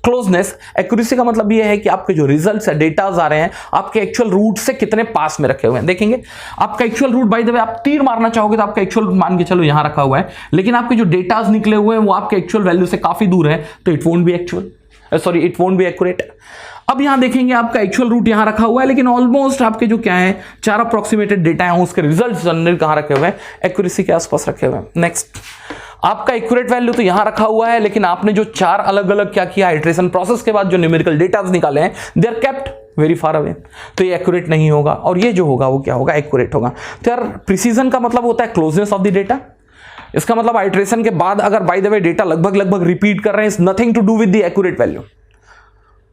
closeness. Accuracy का मतलब यह है कि आपके जो रिजल्ट्स है, डेटाज आ रहे हैं आपके एक्चुअल रूट से कितने पास में रखे हुए हैं। देखेंगे आपका actual root, by the way आप तीर मारना चाहोगे तो आपका एक्चुअल मान के चलो यहां रखा हुआ है, लेकिन आपके जो डेटाज निकले हुए हैं वो आपके एक्चुअल वैल्यू से काफी दूर है तो it won't be it won't be accurate. अब यहां देखेंगे आपका एक्चुअल रूट यहां रखा हुआ है लेकिन ऑलमोस्ट आपके जो क्या है 4 अप्रोक्सीमेटेड डेटा है उसके रिजल्ट्स जनरल कहां रखे हुए हैं, एक्यूरेसी के आसपास रखे हुए हैं। नेक्स्ट, आपका एक्यूरेट वैल्यू तो यहां रखा हुआ है लेकिन आपने जो 4 अलग अलग क्या किया, आइट्रेशन प्रोसेस के बाद जो न्यूमेरिकल डेटा निकाले हैं they are kept very far away, तो ये एक्यूरेट नहीं होगा, और ये जो होगा वो क्या होगा, एक्यूरेट होगा। तो यार प्रिसीजन का मतलब होता है क्लोजनेस ऑफ द डेटा। इसका मतलब आइट्रेशन के बाद अगर बाय द वे डेटा लगभग रिपीट कर रहे हैं, is nothing to do with the accurate value.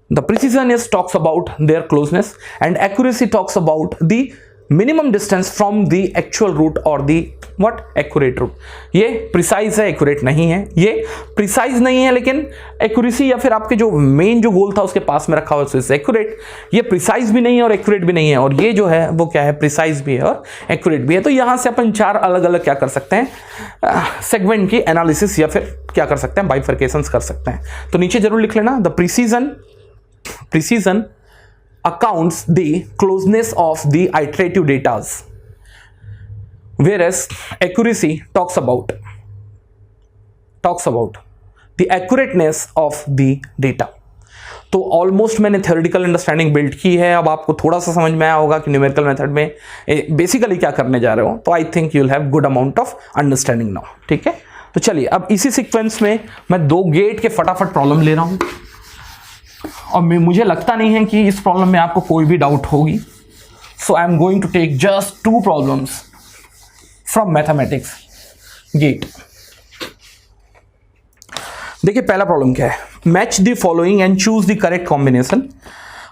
The precision is talks about their closeness and accuracy talks about the minimum distance from the actual root और the what accurate root. ये precise है, accurate नहीं है। ये precise नहीं है लेकिन accuracy या फिर आपके जो मेन जो गोल था उसके पास में रखा हुआ है, एक्यूरेट। ये प्रिसाइज भी नहीं है और एक्यूरेट भी नहीं है, और ये जो है वो क्या है, प्रिसाइज भी है और एक्यूरेट भी है। तो यहां से अपन चार अलग अलग क्या कर सकते हैं, सेगमेंट की एनालिसिस या फिर क्या कर सकते हैं, बाइफरकेशंस कर सकते हैं। तो नीचे जरूर लिख लेना, the precision accounts the closeness of the iterative datas, whereas accuracy talks about the accurateness of the data। तो ऑलमोस्ट मैंने थ्योरेटिकल अंडरस्टैंडिंग बिल्ड की है। अब आपको थोड़ा सा समझ में आया होगा कि न्यूमेरिकल मेथड में बेसिकली क्या करने जा रहे हो, तो I think you will have good amount of understanding now. ठीक है, तो चलिए अब इसी सीक्वेंस में मैं 2 गेट के फटाफट प्रॉब्लम ले रहा हूं, और मुझे लगता नहीं है कि इस प्रॉब्लम में आपको कोई भी डाउट होगी। So I am going to take just 2 problems from mathematics GATE. देखिए पहला प्रॉब्लम क्या है, match the following and choose the correct combination.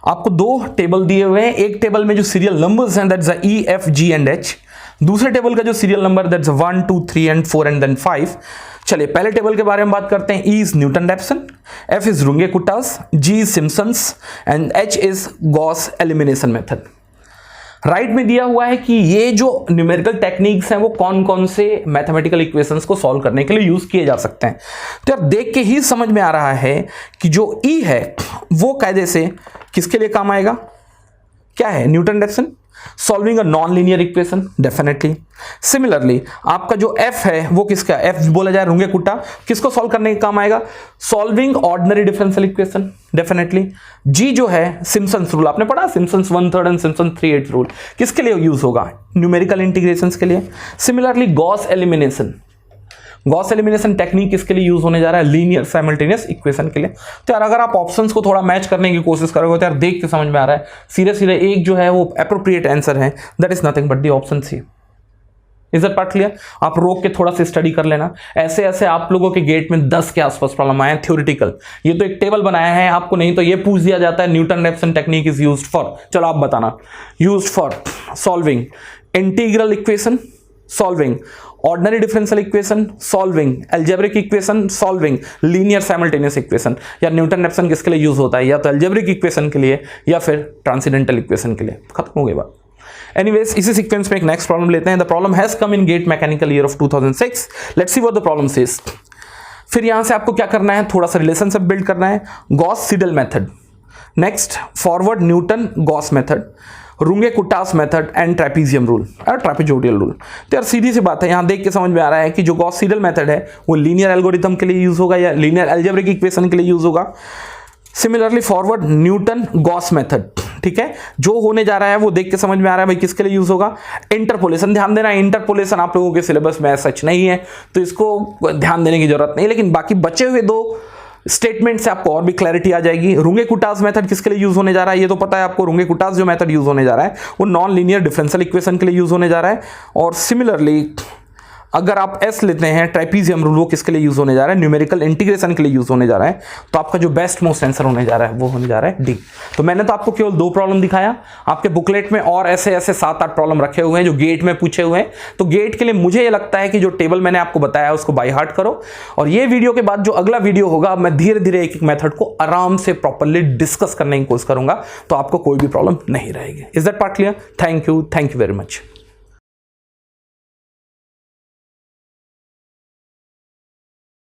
आपको 2 टेबल दिए हुए हैं, एक टेबल में जो सीरियल नंबर्स हैं that's E, F, G and H, दूसरे टेबल का जो serial number that's 1, 2, 3 and 4 and then 5। चलिए पहले टेबल के बारे में बात करते हैं। E is Newton Raphson, F is Runge Kutta's, G is Simpson's and H is Gauss elimination method. Right में दिया हुआ है कि ये जो न्यूमेरिकल टेक्निक्स हैं वो कौन कौन से मैथमेटिकल इक्वेशंस को सॉल्व करने के लिए यूज किए जा सकते हैं। तो यार देख के ही समझ में आ रहा है कि जो E है वो कायदे से किसके लिए काम आएगा, क्या है, Newton-Raphson, solving a non linear equation definitely. Similarly आपका जो F है वो किसका, F बोला जाए रुंगे-कुटा, किसको सॉल्व करने के काम आएगा, solving ordinary differential equation definitely. G जो है सिम्पसन्स रूल, आपने पढ़ा सिम्पसन्स 1/3 एंड सिम्पसन्स 3/8 रूल, किसके लिए यूज होगा, न्यूमेरिकल इंटीग्रेशंस के लिए। सिमिलरली गॉस एलिमिनेशन टेक्निक किसके लिए यूज होने जा रहा है, लीनियर साइमल्टेनियस इक्वेशन के लिए। तो यार अगर आप ऑप्शंस को थोड़ा मैच करने की कोशिश करोगे तो यार देख के समझ में आ रहा है सीधे एक जो है वो एप्रोप्रिएट आंसर है, that is nothing but the option C. Is that part clear? आप रोक के थोड़ा सा स्टडी कर लेना। ऐसे आप लोगों के गेट में 10 के आसपास प्रॉब्लम आए थ्योरेटिकल। ये तो एक टेबल बनाया है आपको, नहीं तो ये पूछ दिया जाता है Newton-Raphson technique is used for, चलो आप बताना, used for solving integral equation, solving ordinary differential equation, solving algebraic equation, solving linear simultaneous equation. या न्यूटन-रैप्सन किसके लिए यूज होता है, या तो अलजेब्रिक इक्वेशन के लिए या फिर ट्रांसेंडेंटल इक्वेशन के लिए। खत्म हो गई बात। एनीवेज इसी सीक्वेंस में एक नेक्स्ट प्रॉब्लम लेते हैं। The problem has come in GATE mechanical year of 2006। Let's see what the problem says. फिर यहां से आपको क्या करना है, थोड़ा सा रिलेशनशिप बिल्ड करना है। Gauss Seidel method, next forward Newton Gauss method, Runge Kutta's method and trapezium rule और ट्रेपेजोइडल रूल। तो यार सीधी सी बात है, यहां देख के समझ में आ रहा है कि जो गॉस-सीडल मेथड है वो लीनियर एल्गोरिथम के लिए यूज होगा या लीनियर अलजेब्रिक इक्वेशन के लिए यूज होगा। Similarly forward Newton Gauss method, ठीक है, जो होने जा रहा है वो देख के समझ में आ रहा है भाई किसके लिए यूज होगा, इंटरपोलेशन। ध्यान देना इंटरपोलेशन आप लोगों के सिलेबस में सच नहीं है तो इसको ध्यान देने की जरूरत नहीं, लेकिन बाकी बचे हुए 2 स्टेटमेंट से आपको और भी क्लैरिटी आ जाएगी। रुंगे-कुटास मेथड किसके लिए यूज होने जा रहा है, ये तो पता है आपको, रुंगे-कुटास जो मेथड यूज होने जा रहा है वो नॉन लीनियर डिफरेंशियल इक्वेशन के लिए यूज होने जा रहा है। और सिमिलरली अगर आप S लेते हैं ट्रेपीजियम रूल, वो किसके लिए यूज होने जा रहा है, न्यूमेरिकल इंटीग्रेशन के लिए यूज होने जा रहा है। तो आपका जो बेस्ट मोस्ट आंसर होने जा रहा है वो होने जा रहा है D। तो मैंने तो आपको केवल 2 प्रॉब्लम दिखाया, आपके बुकलेट में और ऐसे 7-8 प्रॉब्लम रखे हुए हैं जो गेट में पूछे हुए हैं। तो गेट के लिए मुझे ये लगता है कि जो टेबल मैंने आपको बताया उसको बाय हार्ट करो, और ये वीडियो के बाद जो अगला वीडियो होगा मैं धीरे धीरे एक मेथड को आराम से प्रॉपरली डिस्कस करने की कोशिश करूंगा, तो आपको कोई भी प्रॉब्लम नहीं रहेगी। Is that part clear? Thank you very much.